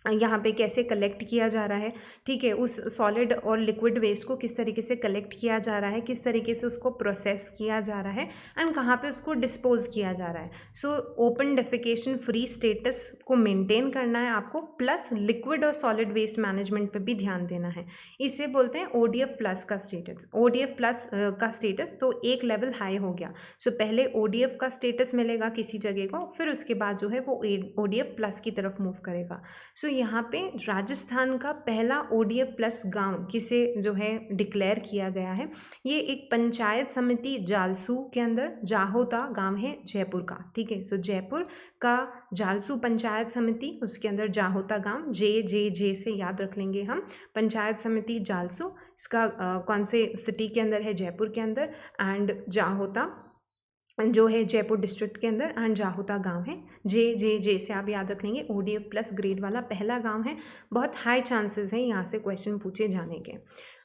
यहाँ पे कैसे कलेक्ट किया जा रहा है, ठीक है, उस सॉलिड और लिक्विड वेस्ट को किस तरीके से कलेक्ट किया जा रहा है, किस तरीके से उसको प्रोसेस किया जा रहा है एंड कहाँ पे उसको डिस्पोज किया जा रहा है। So open defecation free status को मेंटेन करना है आपको, प्लस लिक्विड और सॉलिड वेस्ट मैनेजमेंट पे भी ध्यान देना है। इसे बोलते हैं ODF प्लस का स्टेटस। ODF प्लस का स्टेटस तो एक लेवल हाई हो गया। सो पहले ODF का स्टेटस मिलेगा किसी जगह को, फिर उसके बाद जो है वो ODF प्लस की तरफ मूव करेगा। सो यहाँ पे राजस्थान का पहला ODF प्लस गांव किसे जो है डिक्लेयर किया गया है, ये एक पंचायत समिति जालसू के अंदर जाहोता गांव है जयपुर का, ठीक है। सो जयपुर का जालसू पंचायत समिति, उसके अंदर जाहोता गांव, जे से याद रख लेंगे हम, पंचायत समिति जालसू, इसका कौन से सिटी के अंदर है, जयपुर के अंदर, एंड जाहोता जो है जयपुर डिस्ट्रिक्ट के अंदर, एंड जाहोता गांव है। जे से आप याद रख लेंगे, ODF प्लस ग्रेड वाला पहला गांव है। बहुत हाई चांसेस हैं यहाँ से क्वेश्चन पूछे जाने के।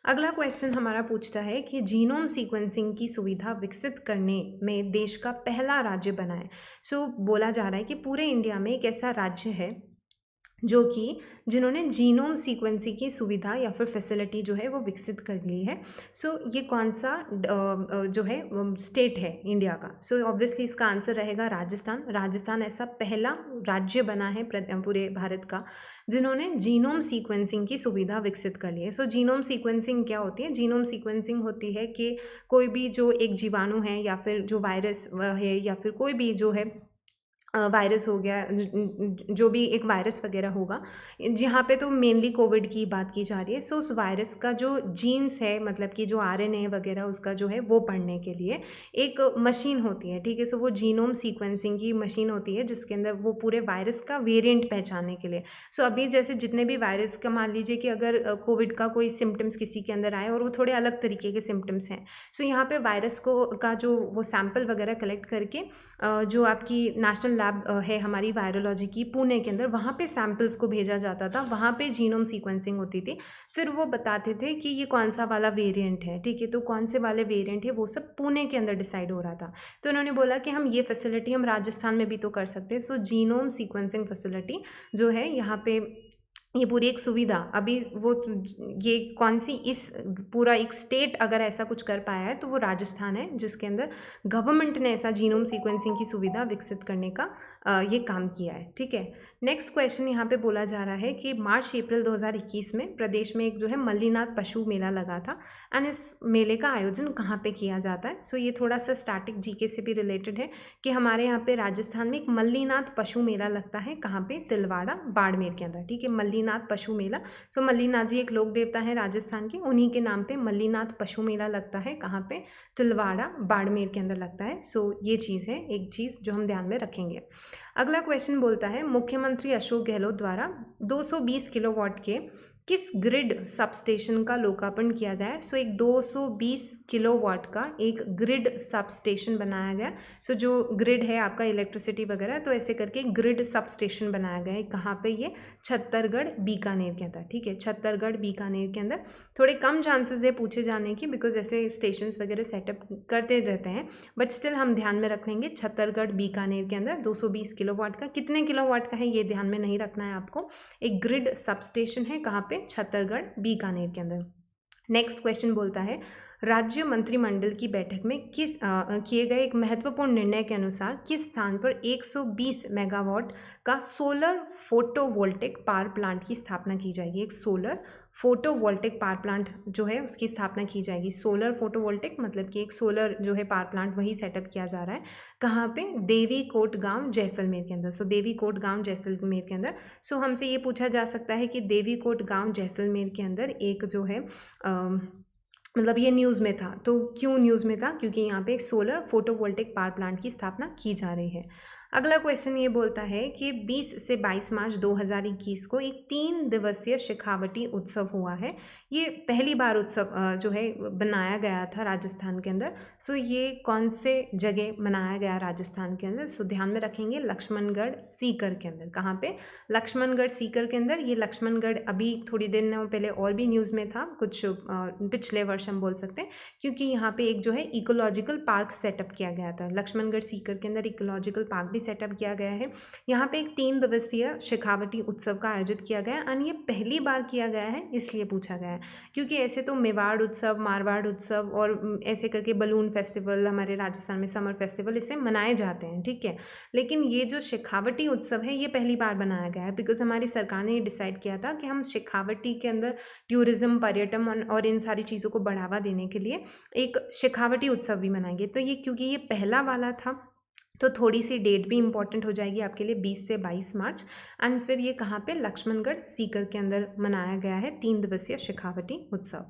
अगला क्वेश्चन हमारा पूछता है कि जीनोम सीक्वेंसिंग की सुविधा विकसित करने में देश का पहला राज्य बना है। सो बोला जा रहा है कि पूरे इंडिया में एक ऐसा राज्य है जो कि जिन्होंने जीनोम सीक्वेंसिंग की सुविधा या फिर फैसिलिटी जो है वो विकसित कर ली है। सो ये कौन सा जो है स्टेट है इंडिया का? सो ऑब्वियसली इसका आंसर रहेगा राजस्थान। राजस्थान ऐसा पहला राज्य बना है पूरे भारत का जिन्होंने जीनोम सीक्वेंसिंग की सुविधा विकसित कर ली है। सो जीनोम सीक्वेंसिंग क्या होती है? जीनोम सीक्वेंसिंग होती है कि कोई भी जो एक जीवाणु है या फिर जो वायरस है या फिर कोई भी जो है वायरस हो गया, जो भी एक वायरस वगैरह होगा, जहाँ पे तो मेनली कोविड की बात की जा रही है। सो उस वायरस का जो जीन्स है, मतलब कि जो आरएनए वगैरह उसका जो है वो पढ़ने के लिए एक मशीन होती है, ठीक है। सो वो जीनोम सीक्वेंसिंग की मशीन होती है जिसके अंदर वो पूरे वायरस का वेरिएंट पहचानने के लिए। सो अभी जैसे जितने भी वायरस का, मान लीजिए कि अगर कोविड का कोई सिम्टम्स किसी के अंदर आए और वो थोड़े अलग तरीके के सिम्टम्स हैं, सो यहाँ पे वायरस को का जो वो सैंपल वगैरह कलेक्ट करके जो आपकी नेशनल लैब है हमारी वायरोलॉजी की पुणे के अंदर, वहाँ पे सैंपल्स को भेजा जाता था, वहाँ पे जीनोम सीक्वेंसिंग होती थी। फिर वो बताते थे कि ये कौन सा वाला वेरिएंट है, ठीक है। तो कौन से वाले वेरिएंट है वो सब पुणे के अंदर डिसाइड हो रहा था। तो उन्होंने बोला कि हम ये फैसिलिटी हम राजस्थान में भी तो कर सकते हैं। सो जीनोम सीक्वेंसिंग फैसिलिटी जो है यहाँ पे, ये पूरी एक सुविधा अभी वो, ये कौन सी, इस पूरा एक स्टेट अगर ऐसा कुछ कर पाया है तो वो राजस्थान है, जिसके अंदर गवर्नमेंट ने ऐसा जीनोम सीक्वेंसिंग की सुविधा विकसित करने का ये काम किया है, ठीक है। नेक्स्ट क्वेश्चन यहाँ पे बोला जा रहा है कि मार्च अप्रैल 2021 में प्रदेश में एक जो है मल्लीनाथ पशु मेला लगा था, एंड इस मेले का आयोजन कहाँ पे किया जाता है? सो ये थोड़ा सा स्टैटिक जीके से भी रिलेटेड है कि हमारे यहाँ पे राजस्थान में एक मल्लीनाथ पशु मेला लगता है, कहाँ पे? तिलवाड़ा बाड़मेर के अंदर, ठीक है। मल्लीनाथ पशु मेला। सो मल्लीनाथ जी एक लोक देवता है राजस्थान के, उन्हीं के नाम पे मल्लीनाथ पशु मेला लगता है, कहाँ पे? तिलवाड़ा बाड़मेर के अंदर लगता है। सो ये चीज़ है, एक चीज़ जो हम ध्यान में रखेंगे। अगला क्वेश्चन बोलता है, मुख्यमंत्री अशोक गहलोत द्वारा 220 किलोवाट के किस ग्रिड सबस्टेशन का लोकार्पण किया गया है? सो एक 220 किलोवाट का एक ग्रिड सबस्टेशन बनाया गया। सो जो ग्रिड है आपका इलेक्ट्रिसिटी वगैरह, तो ऐसे करके ग्रिड सबस्टेशन बनाया गया है। कहाँ पे? ये छत्तीसगढ़ बीकानेर के अंदर, ठीक है। छत्तीसगढ़ बीकानेर के अंदर थोड़े कम चांसेस है पूछे जाने की, बिकॉज ऐसे स्टेशंस वगैरह सेटअप करते रहते हैं, बट स्टिल हम ध्यान में रख लेंगे छत्तीसगढ़ बीकानेर के अंदर 220 किलोवाट का। कितने किलोवाट का है ये ध्यान में नहीं रखना है आपको। एक ग्रिड सबस्टेशन है, कहाँ पे? छत्तीसगढ़ बीकानेर के अंदर। नेक्स्ट क्वेश्चन बोलता है, राज्य मंत्रिमंडल की बैठक में किए गए एक महत्वपूर्ण निर्णय के अनुसार किस स्थान पर 120 मेगावाट का सोलर फोटोवोल्टिक पावर प्लांट की स्थापना की जाएगी? एक सोलर फोटोवोल्टिक पावर प्लांट जो है उसकी स्थापना की जाएगी। सोलर फोटोवोल्टिक मतलब कि एक सोलर जो है पावर प्लांट वही सेटअप किया जा रहा है, कहाँ पे? देवी कोट गांव जैसलमेर के अंदर। सो देवी कोट गांव जैसलमेर के अंदर। सो हमसे ये पूछा जा सकता है कि देवी कोट गांव जैसलमेर के अंदर एक जो है मतलब ये न्यूज़ में था, तो क्यों न्यूज़ में था? क्योंकि यहाँ पे एक सोलर फोटोवोल्टिक पावर प्लांट की स्थापना की जा रही है। अगला क्वेश्चन ये बोलता है कि 20 से 22 मार्च 2021 को एक 3 दिवसीय शेखावटी उत्सव हुआ है। ये पहली बार उत्सव जो है बनाया गया था राजस्थान के अंदर। सो ये कौन से जगह मनाया गया राजस्थान के अंदर? सो ध्यान में रखेंगे लक्ष्मणगढ़ सीकर के अंदर। कहाँ पे? लक्ष्मणगढ़ सीकर के अंदर। ये लक्ष्मणगढ़ अभी थोड़ी दिन पहले और भी न्यूज़ में था, कुछ पिछले वर्ष हम बोल सकते हैं, क्योंकि यहाँ पे एक जो है इकोलॉजिकल पार्क सेटअप किया गया था। लक्ष्मणगढ़ सीकर के अंदर इकोलॉजिकल पार्क सेटअप किया गया है। यहाँ पे एक 3 दिवसीय शेखावटी उत्सव का आयोजित किया गया, और ये पहली बार किया गया है इसलिए पूछा गया है, क्योंकि ऐसे तो मेवाड़ उत्सव, मारवाड़ उत्सव और ऐसे करके बलून फेस्टिवल, हमारे राजस्थान में समर फेस्टिवल इसे मनाए जाते हैं, ठीक है। लेकिन ये जो शेखावटी उत्सव है ये पहली बार बनाया गया है, बिकॉज हमारी सरकार ने ये डिसाइड किया था कि हम शेखावटी के अंदर टूरिज्म, पर्यटन और इन सारी चीज़ों को बढ़ावा देने के लिए एक शेखावटी उत्सव भी मनाएंगे। तो ये क्योंकि ये पहला वाला था, तो थोड़ी सी डेट भी इंपॉर्टेंट हो जाएगी आपके लिए, 20 से 22 मार्च। एंड फिर ये कहाँ पे? लक्ष्मणगढ़ सीकर के अंदर मनाया गया है 3 दिवसीय शेखावटी उत्सव।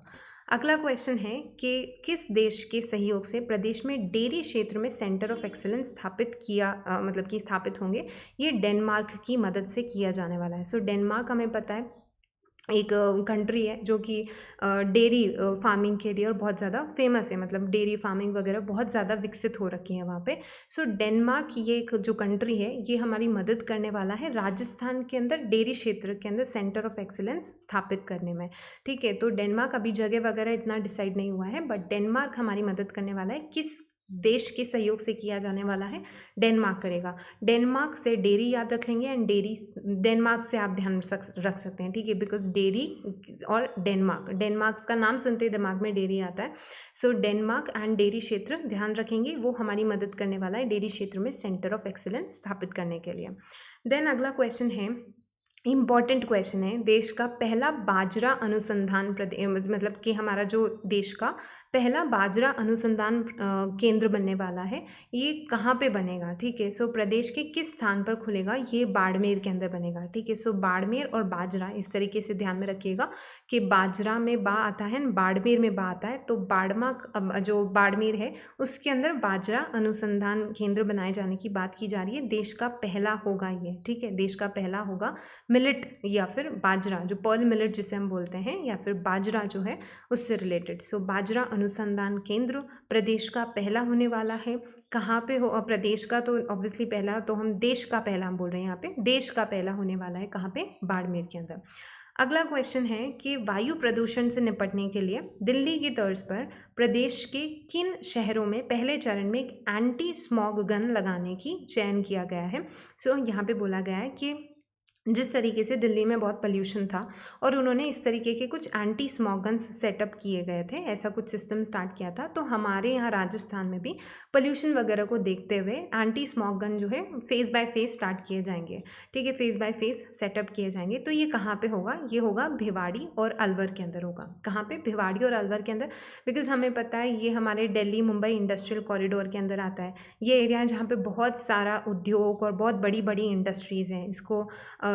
अगला क्वेश्चन है कि किस देश के सहयोग से प्रदेश में डेयरी क्षेत्र में सेंटर ऑफ एक्सीलेंस स्थापित किया मतलब कि स्थापित होंगे? ये डेनमार्क की मदद से किया जाने वाला है। सो डेनमार्क हमें पता है एक कंट्री है जो कि डेयरी फार्मिंग के लिए और बहुत ज़्यादा फेमस है, मतलब डेयरी फार्मिंग वगैरह बहुत ज़्यादा विकसित हो रखी है वहाँ पे। सो डेनमार्क ये एक जो कंट्री है ये हमारी मदद करने वाला है राजस्थान के अंदर डेयरी क्षेत्र के अंदर सेंटर ऑफ एक्सीलेंस स्थापित करने में, ठीक है। तो डेनमार्क अभी जगह वगैरह इतना डिसाइड नहीं हुआ है, बट डेनमार्क हमारी मदद करने वाला है किस देश के सहयोग से किया जाने वाला है, डेनमार्क करेगा। डेनमार्क से डेयरी याद रख लेंगे एंड डेनमार्क से आप ध्यान रख सकते हैं, ठीक है, बिकॉज डेयरी और डेनमार्क का नाम सुनते ही दिमाग में डेयरी आता है। सो डेनमार्क एंड डेयरी क्षेत्र ध्यान रखेंगे, वो हमारी मदद करने वाला है डेयरी क्षेत्र में सेंटर ऑफ एक्सीलेंस स्थापित करने के लिए। देन अगला क्वेश्चन है, इम्पॉर्टेंट क्वेश्चन है, देश का पहला बाजरा अनुसंधान मतलब कि हमारा जो देश का पहला बाजरा अनुसंधान केंद्र बनने वाला है, ये कहाँ पे बनेगा, ठीक है। सो प्रदेश के किस स्थान पर खुलेगा, ये बाड़मेर के अंदर बनेगा, ठीक है। सो बाड़मेर और बाजरा इस तरीके से ध्यान में रखिएगा कि बाजरा में बा आता है, बाड़मेर में बा आता है, तो जो बाड़मेर है उसके अंदर बाजरा अनुसंधान केंद्र बनाए जाने की बात की जा रही है। देश का पहला होगा ये, ठीक है, देश का पहला होगा। मिलेट या फिर बाजरा, जो पर्ल मिलेट जिसे हम बोलते हैं, या फिर बाजरा जो है उससे रिलेटेड। सो बाजरा अनुसंधान केंद्र प्रदेश का पहला होने वाला है। कहाँ पे हो, प्रदेश का तो ऑब्वियसली पहला, तो हम देश का पहला हम बोल रहे हैं यहाँ पे, देश का पहला होने वाला है कहाँ पे, बाड़मेर के अंदर। अगला क्वेश्चन है कि वायु प्रदूषण से निपटने के लिए दिल्ली की तर्ज पर प्रदेश के किन शहरों में पहले चरण में एक एंटी स्मॉग गन लगाने की चयन किया गया है। सो यहाँ पे बोला गया है कि जिस तरीके से दिल्ली में बहुत पोल्यूशन था और उन्होंने इस तरीके के कुछ एंटी स्मॉग गन्स सेटअप किए गए थे, ऐसा कुछ सिस्टम स्टार्ट किया था, तो हमारे यहाँ राजस्थान में भी पोल्यूशन वगैरह को देखते हुए एंटी स्मॉग गन जो है फेज़ बाय फेज़ स्टार्ट किए जाएंगे, ठीक है, फेज़ बाय फेज़ सेटअप किए जाएंगे। तो ये कहाँ पे होगा, ये होगा भिवाड़ी और अलवर के अंदर होगा। कहाँ पे, भिवाड़ी और अलवर के अंदर, बिकॉज हमें पता है ये हमारे दिल्ली मुंबई इंडस्ट्रियल कॉरिडोर के अंदर आता है। ये एरिया है जहाँ पे बहुत सारा उद्योग और बहुत बड़ी बड़ी इंडस्ट्रीज़ हैं। इसको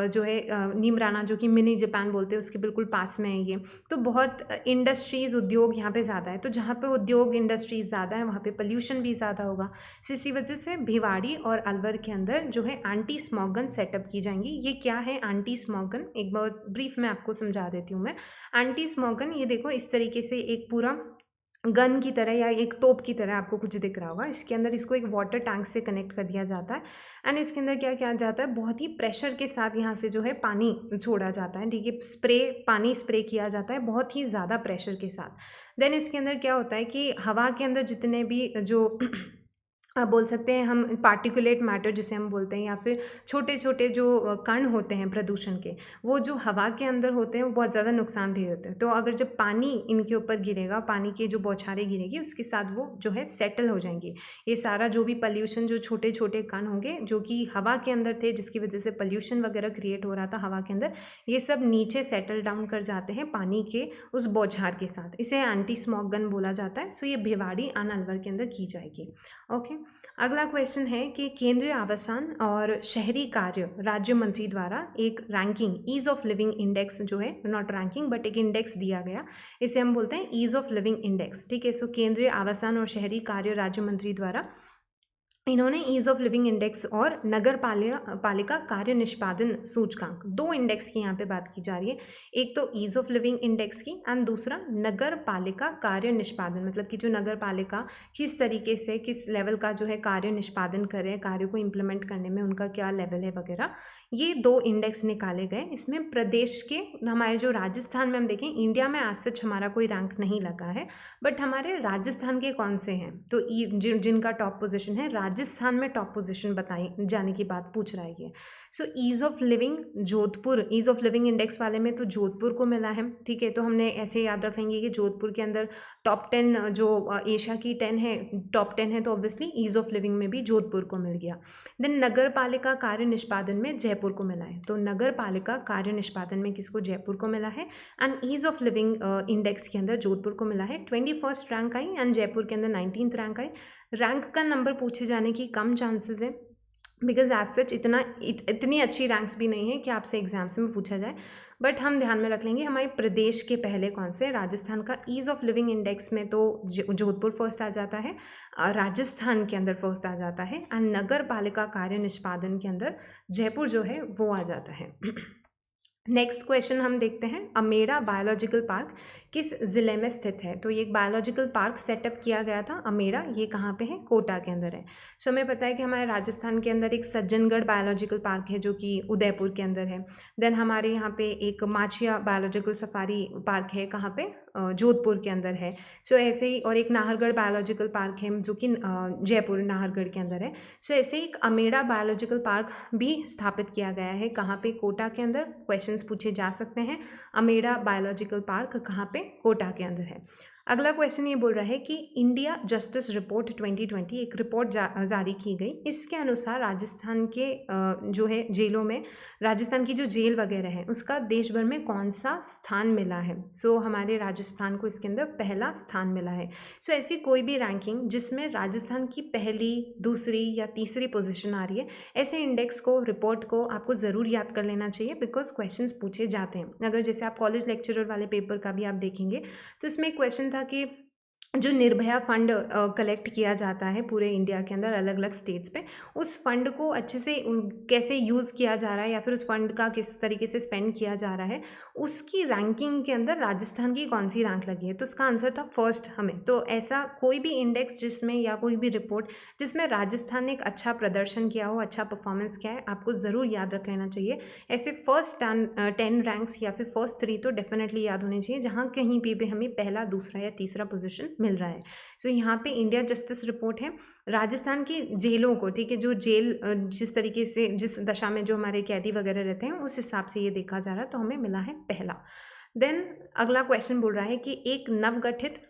जो है नीमराना, जो कि मिनी जापान बोलते हैं, उसके बिल्कुल पास में है ये। तो बहुत इंडस्ट्रीज़ उद्योग यहाँ पे ज़्यादा है, तो जहाँ पे उद्योग इंडस्ट्रीज़ ज़्यादा है वहाँ पे पोल्यूशन भी ज़्यादा होगा। सो इसी वजह से भिवाड़ी और अलवर के अंदर जो है एंटी स्मॉग गन सेटअप की जाएंगी। ये क्या है एंटी स्मॉग गन, एक बहुत ब्रीफ में आपको समझा देती हूँ मैं। एंटी स्मॉग गन, ये देखो इस तरीके से एक पूरा गन की तरह या एक तोप की तरह आपको कुछ दिख रहा होगा। इसके अंदर इसको एक वाटर टैंक से कनेक्ट कर दिया जाता है एंड इसके अंदर क्या किया जाता है, बहुत ही प्रेशर के साथ यहाँ से जो है पानी छोड़ा जाता है, ठीक है, पानी स्प्रे किया जाता है बहुत ही ज़्यादा प्रेशर के साथ। देन इसके अंदर क्या होता है कि हवा के अंदर जितने भी जो आप बोल सकते हैं हम पार्टिकुलेट मैटर जिसे हम बोलते हैं, या फिर छोटे छोटे जो कण होते हैं प्रदूषण के, वो जो हवा के अंदर होते हैं वो बहुत ज़्यादा नुकसानदेह होते हैं। तो अगर जब पानी इनके ऊपर गिरेगा, पानी के जो बौछारें गिरेगी, उसके साथ वो जो है सेटल हो जाएंगी। ये सारा जो भी पॉल्यूशन, जो छोटे छोटे कण होंगे जो कि हवा के अंदर थे, जिसकी वजह से पॉल्यूशन वगैरह क्रिएट हो रहा था हवा के अंदर, ये सब नीचे सेटल डाउन कर जाते हैं पानी के उस बौछार के साथ। इसे एंटी स्मॉग गन बोला जाता है। सो ये भिवाड़ी एंड अलवर के अंदर की जाएगी। ओके, अगला क्वेश्चन है कि केंद्रीय आवासन और शहरी कार्य राज्य मंत्री द्वारा एक ranking, ease of living index जो है, नॉट रैंकिंग बट एक इंडेक्स दिया गया, इसे हम बोलते हैं ईज ऑफ लिविंग इंडेक्स, ठीक है। सो केंद्रीय आवासन और शहरी कार्य राज्य मंत्री द्वारा इन्होंने ईज ऑफ लिविंग इंडेक्स और नगर पालिका कार्य निष्पादन सूचकांक, दो इंडेक्स की यहाँ पे बात की जा रही है। एक तो ईज ऑफ लिविंग इंडेक्स की एंड दूसरा नगर पालिका कार्य निष्पादन, मतलब कि जो नगर पालिका किस तरीके से, किस लेवल का जो है कार्य निष्पादन कर रहे हैं, कार्य को इम्प्लीमेंट करने में उनका क्या लेवल है वगैरह, ये दो इंडेक्स निकाले गए। इसमें प्रदेश के, हमारे जो राजस्थान में हम देखें, इंडिया में आज सच हमारा कोई रैंक नहीं लगा है, बट हमारे राजस्थान के कौन से हैं, तो जिनका टॉप पोजिशन है, राजस्थान में टॉप पोजीशन बताई जाने की बात पूछ रहा है ये। So ease of living Jodhpur, ease of living index वाले में तो जोधपुर को मिला है, ठीक है। तो हमने ऐसे याद रखेंगे कि जोधपुर के अंदर टॉप 10 जो एशिया की 10 है, टॉप 10 है, तो ऑब्वियसली ईज ऑफ लिविंग में भी जोधपुर को मिल गया। देन नगर पालिका कार्य निष्पादन में जयपुर को मिला है, तो नगर पालिका कार्य निष्पादन में किसको, जयपुर को मिला है। And ease of living index के अंदर जोधपुर को मिला है 21st rank I and Jaipur के अंदर 19th रैंक आई। रैंक का नंबर पूछे जाने की कम चांसेस है, बिकॉज एज सच इतनी अच्छी रैंक्स भी नहीं है कि आपसे एग्जाम्स में पूछा जाए, बट हम ध्यान में रख लेंगे हमारे प्रदेश के पहले कौन से। राजस्थान का ईज ऑफ लिविंग इंडेक्स में तो जोधपुर फर्स्ट आ जाता है, राजस्थान के अंदर फर्स्ट आ जाता है, एंड नगर पालिका कार्य निष्पादन के अंदर जयपुर जो है वो आ जाता है। नेक्स्ट क्वेश्चन हम देखते हैं, अमेरा बायोलॉजिकल पार्क किस ज़िले में स्थित है। तो ये एक बायोलॉजिकल पार्क सेटअप किया गया था अमेरा, ये कहाँ पे है, कोटा के अंदर है। सो हमें पता है कि हमारे राजस्थान के अंदर एक सज्जनगढ़ बायोलॉजिकल पार्क है जो कि उदयपुर के अंदर है। देन हमारे यहाँ पे एक माचिया बायोलॉजिकल सफारी पार्क है, कहाँ पे, जोधपुर के अंदर है। सो ऐसे ही, और एक नाहरगढ़ बायोलॉजिकल पार्क है जो कि जयपुर नाहरगढ़ के अंदर है। सो ऐसे ही एक अमेड़ा बायोलॉजिकल पार्क भी स्थापित किया गया है। कहाँ पे? कोटा के अंदर। क्वेश्चंस पूछे जा सकते हैं, अमेड़ा बायोलॉजिकल पार्क कहाँ पे? कोटा के अंदर है। अगला क्वेश्चन ये बोल रहा है कि इंडिया जस्टिस रिपोर्ट 2020 एक रिपोर्ट जारी की गई। इसके अनुसार राजस्थान के जो है जेलों में, राजस्थान की जो जेल वगैरह है उसका देश भर में कौन सा स्थान मिला है? सो हमारे राजस्थान को इसके अंदर पहला स्थान मिला है। सो ऐसी कोई भी रैंकिंग जिसमें राजस्थान की पहली, दूसरी या तीसरी पोजीशन आ रही है, ऐसे इंडेक्स को, रिपोर्ट को आपको ज़रूर याद कर लेना चाहिए, बिकॉज क्वेश्चंस पूछे जाते हैं। अगर जैसे आप कॉलेज लेक्चरर वाले पेपर का भी आप देखेंगे तो इसमें एक क्वेश्चन था कि जो निर्भया फंड कलेक्ट किया जाता है पूरे इंडिया के अंदर अलग अलग स्टेट्स पे, उस फंड को अच्छे से कैसे यूज़ किया जा रहा है या फिर उस फंड का किस तरीके से स्पेंड किया जा रहा है, उसकी रैंकिंग के अंदर राजस्थान की कौन सी रैंक लगी है? तो उसका आंसर था फर्स्ट हमें। तो ऐसा कोई भी इंडेक्स जिसमें या कोई भी रिपोर्ट जिसमें राजस्थान ने एक अच्छा प्रदर्शन किया हो, अच्छा परफॉर्मेंस किया है, आपको ज़रूर याद रख लेना चाहिए। ऐसे फर्स्ट 10 रैंक्स या फिर फर्स्ट 3 तो डेफिनेटली याद होने चाहिए, जहाँ कहीं भी हमें पहला, दूसरा या तीसरा पोजीशन मिल रहा है। सो यहाँ पे इंडिया जस्टिस रिपोर्ट है राजस्थान की जेलों को, ठीक है, जो जेल जिस तरीके से, जिस दशा में जो हमारे कैदी वगैरह रहते हैं, उस हिसाब से ये देखा जा रहा है, तो हमें मिला है पहला। देन अगला क्वेश्चन बोल रहा है कि एक नवगठित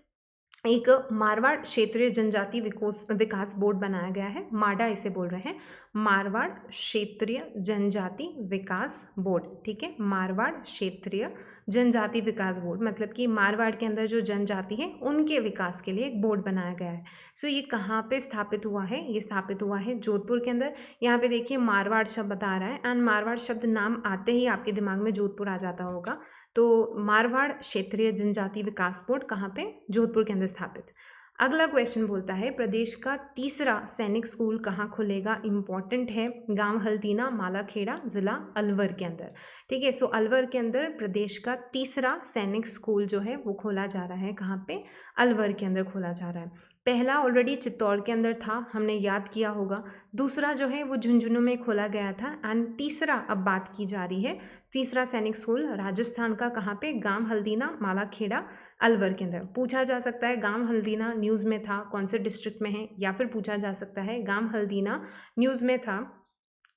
एक मारवाड़ क्षेत्रीय जनजाति विकास बोर्ड बनाया गया है। माडा इसे बोल रहे हैं, मारवाड़ क्षेत्रीय जनजाति विकास बोर्ड, ठीक है, मारवाड़ क्षेत्रीय जनजाति विकास बोर्ड, मतलब कि मारवाड़ के अंदर जो जनजाति है उनके विकास के लिए एक बोर्ड बनाया गया है। सो ये कहाँ पे स्थापित हुआ है? ये स्थापित हुआ है जोधपुर के अंदर। यहाँ पे देखिए मारवाड़ शब्द बता रहा है, एंड मारवाड़ शब्द नाम आते ही आपके दिमाग में जोधपुर आ जाता होगा। तो मारवाड़ क्षेत्रीय जनजाति विकास बोर्ड कहाँ पे? जोधपुर के अंदर स्थापित। अगला क्वेश्चन बोलता है प्रदेश का तीसरा सैनिक स्कूल कहाँ खुलेगा? इंपॉर्टेंट है, गांव हल्दीना, मालाखेड़ा, जिला अलवर के अंदर, ठीक है। सो अलवर के अंदर प्रदेश का तीसरा सैनिक स्कूल जो है वो खोला जा रहा है। कहाँ पे? अलवर के अंदर खोला जा रहा है। पहला ऑलरेडी चित्तौड़ के अंदर था, हमने याद किया होगा। दूसरा जो है वो झुंझुनू में खोला गया था, एंड तीसरा अब बात की जा रही है, तीसरा सैनिक स्कूल राजस्थान का कहाँ पे? गांव हल्दीना, मालाखेड़ा, अलवर के अंदर। पूछा जा सकता है गांव हल्दीना न्यूज़ में था, कौन से डिस्ट्रिक्ट में है, या फिर पूछा जा सकता है गांव हल्दीना न्यूज़ में था,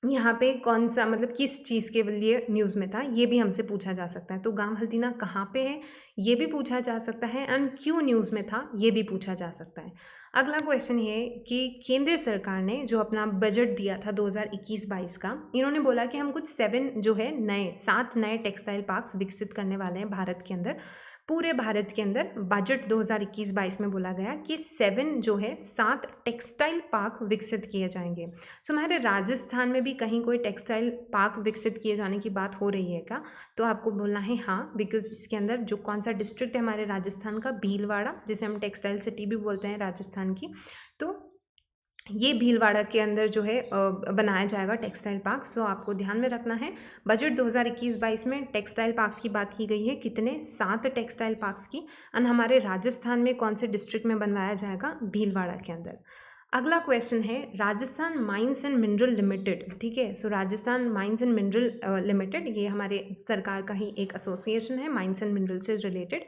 यहाँ पे कौन सा, मतलब किस चीज़ के लिए न्यूज़ में था, ये भी हमसे पूछा जा सकता है। तो गांव हल्दीना कहाँ पे है, ये भी पूछा जा सकता है, एंड क्यों न्यूज़ में था, ये भी पूछा जा सकता है। अगला क्वेश्चन ये कि केंद्र सरकार ने जो अपना बजट दिया था 2021-22 का, इन्होंने बोला कि हम कुछ 7 नए टेक्सटाइल पार्क्स विकसित करने वाले हैं भारत के अंदर। पूरे भारत के अंदर बजट 2021-22 में बोला गया कि 7 टेक्सटाइल पार्क विकसित किए जाएंगे। सो हमारे राजस्थान में भी कहीं कोई टेक्सटाइल पार्क विकसित किए जाने की बात हो रही है क्या? तो आपको बोलना है हाँ, बिकॉज इसके अंदर जो कौन सा डिस्ट्रिक्ट है हमारे राजस्थान का? भीलवाड़ा, जिसे हम टेक्सटाइल सिटी भी बोलते हैं राजस्थान की। तो ये भीलवाड़ा के अंदर जो है बनाया जाएगा टेक्सटाइल पार्क। सो आपको ध्यान में रखना है, बजट 2021-22 में टेक्सटाइल पार्क्स की बात की गई है। कितने? 7 टेक्सटाइल पार्क्स की, एंड हमारे राजस्थान में कौन से डिस्ट्रिक्ट में बनवाया जाएगा? भीलवाड़ा के अंदर। अगला क्वेश्चन है Rajasthan mines and mineral limited, ठीक है। So Rajasthan mines and mineral limited, ये हमारे सरकार का ही एक एसोसिएशन है माइंस एंड मिनरल से रिलेटेड,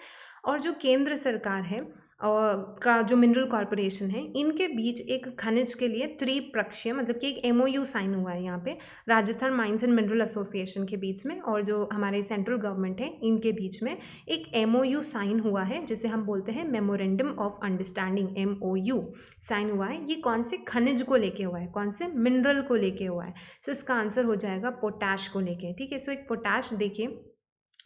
और जो केंद्र सरकार है का जो मिनरल कॉरपोरेशन है, इनके बीच एक खनिज के लिए त्रिपक्षीय, मतलब कि एक एमओयू साइन हुआ है यहाँ पे Rajasthan mines and mineral association के बीच में, और जो हमारे सेंट्रल गवर्नमेंट है इनके बीच में एक एमओयू साइन हुआ है, जिसे हम बोलते हैं memorandum of understanding, MoU sign हुआ है। ये कौन से खनिज को लेके हुआ है? कौन से मिनरल को लेके हुआ है? सो इसका आंसर हो जाएगा पोटैश को लेके, ठीक है। सो एक पोटैश देखिए,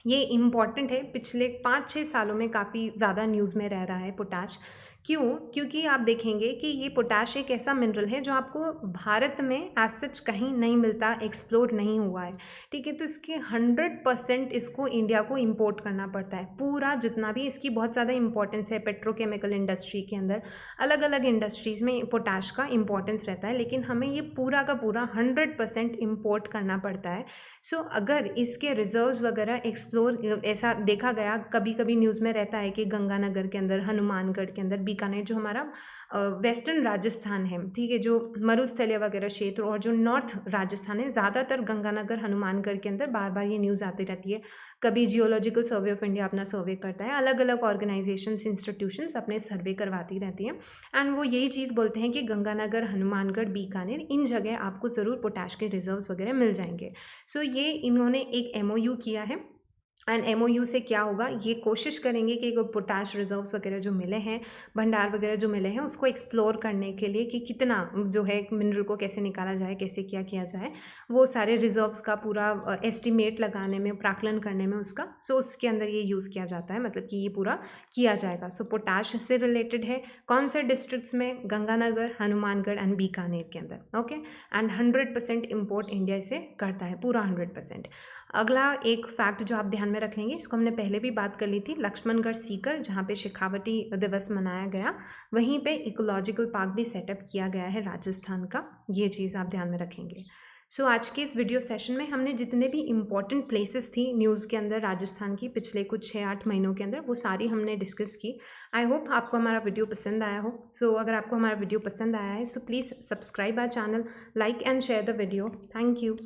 ये इम्पॉर्टेंट है, पिछले 5-6 सालों में काफ़ी ज़्यादा न्यूज़ में रह रहा है पोटैश। क्यों? क्योंकि आप देखेंगे कि ये पोटैश एक ऐसा मिनरल है जो आपको भारत में एज सच कहीं नहीं मिलता, एक्सप्लोर नहीं हुआ है, ठीक है। तो इसके 100% इसको इंडिया को इंपोर्ट करना पड़ता है, पूरा जितना भी। इसकी बहुत ज़्यादा इंपॉर्टेंस है पेट्रोकेमिकल इंडस्ट्री के अंदर, अलग अलग इंडस्ट्रीज़ में पोटैश का इंपॉर्टेंस रहता है, लेकिन हमें ये पूरा का पूरा 100% इम्पोर्ट करना पड़ता है। सो अगर इसके रिजर्व्स वगैरह एक्सप्लोर, ऐसा देखा गया, कभी कभी न्यूज़ में रहता है कि गंगानगर के अंदर, हनुमानगढ़ के अंदर, बीकानेर जो हमारा वेस्टर्न राजस्थान है, ठीक है, जो मरुस्थलीय वगैरह क्षेत्र और जो नॉर्थ राजस्थान है, ज़्यादातर गंगानगर हनुमानगढ़ के अंदर बार बार ये न्यूज़ आती रहती है। कभी जियोलॉजिकल सर्वे ऑफ इंडिया अपना सर्वे करता है, अलग अलग ऑर्गेनाइजेशंस इंस्टीट्यूशंस अपने सर्वे करवाती रहती हैं एंड वो यही चीज़ बोलते हैं कि गंगानगर, हनुमानगढ़, बीकानेर इन जगह आपको ज़रूर पोटैश के रिजर्व्स वगैरह मिल जाएंगे। सो ये इन्होंने एक MOU किया है एंड MOU से क्या होगा, ये कोशिश करेंगे कि पोटाश रिजर्व्स वगैरह जो मिले हैं, भंडार वगैरह जो मिले हैं, उसको एक्सप्लोर करने के लिए कि कितना जो है मिनरल को कैसे निकाला जाए, कैसे क्या किया जाए, वो सारे रिजर्व्स का पूरा एस्टिमेट लगाने में, प्राकलन करने में उसका, सो उसके अंदर ये यूज़ किया जाता है, मतलब कि ये पूरा किया जाएगा। सो पोटाश से रिलेटेड है कौन से डिस्ट्रिक्ट्स में, गंगानगर, हनुमानगढ़ एंड बीकानेर के अंदर, ओके। एंड 100% इम्पोर्ट इंडिया इसे करता है, पूरा 100%। अगला एक फैक्ट जो आप ध्यान में रख लेंगे, इसको हमने पहले भी बात कर ली थी, लक्ष्मणगढ़ सीकर जहाँ पे शेखावटी दिवस मनाया गया, वहीं पे इकोलॉजिकल पार्क भी सेटअप किया गया है राजस्थान का, ये चीज़ आप ध्यान में रखेंगे। सो आज के इस वीडियो सेशन में हमने जितने भी इम्पॉर्टेंट प्लेसेस थी न्यूज़ के अंदर राजस्थान की पिछले कुछ 6-8 महीनों के अंदर, वो सारी हमने डिस्कस की। आई होप आपको हमारा वीडियो पसंद आया हो। सो अगर आपको हमारा वीडियो पसंद आया है so please subscribe our channel, like and share the video. Thank you.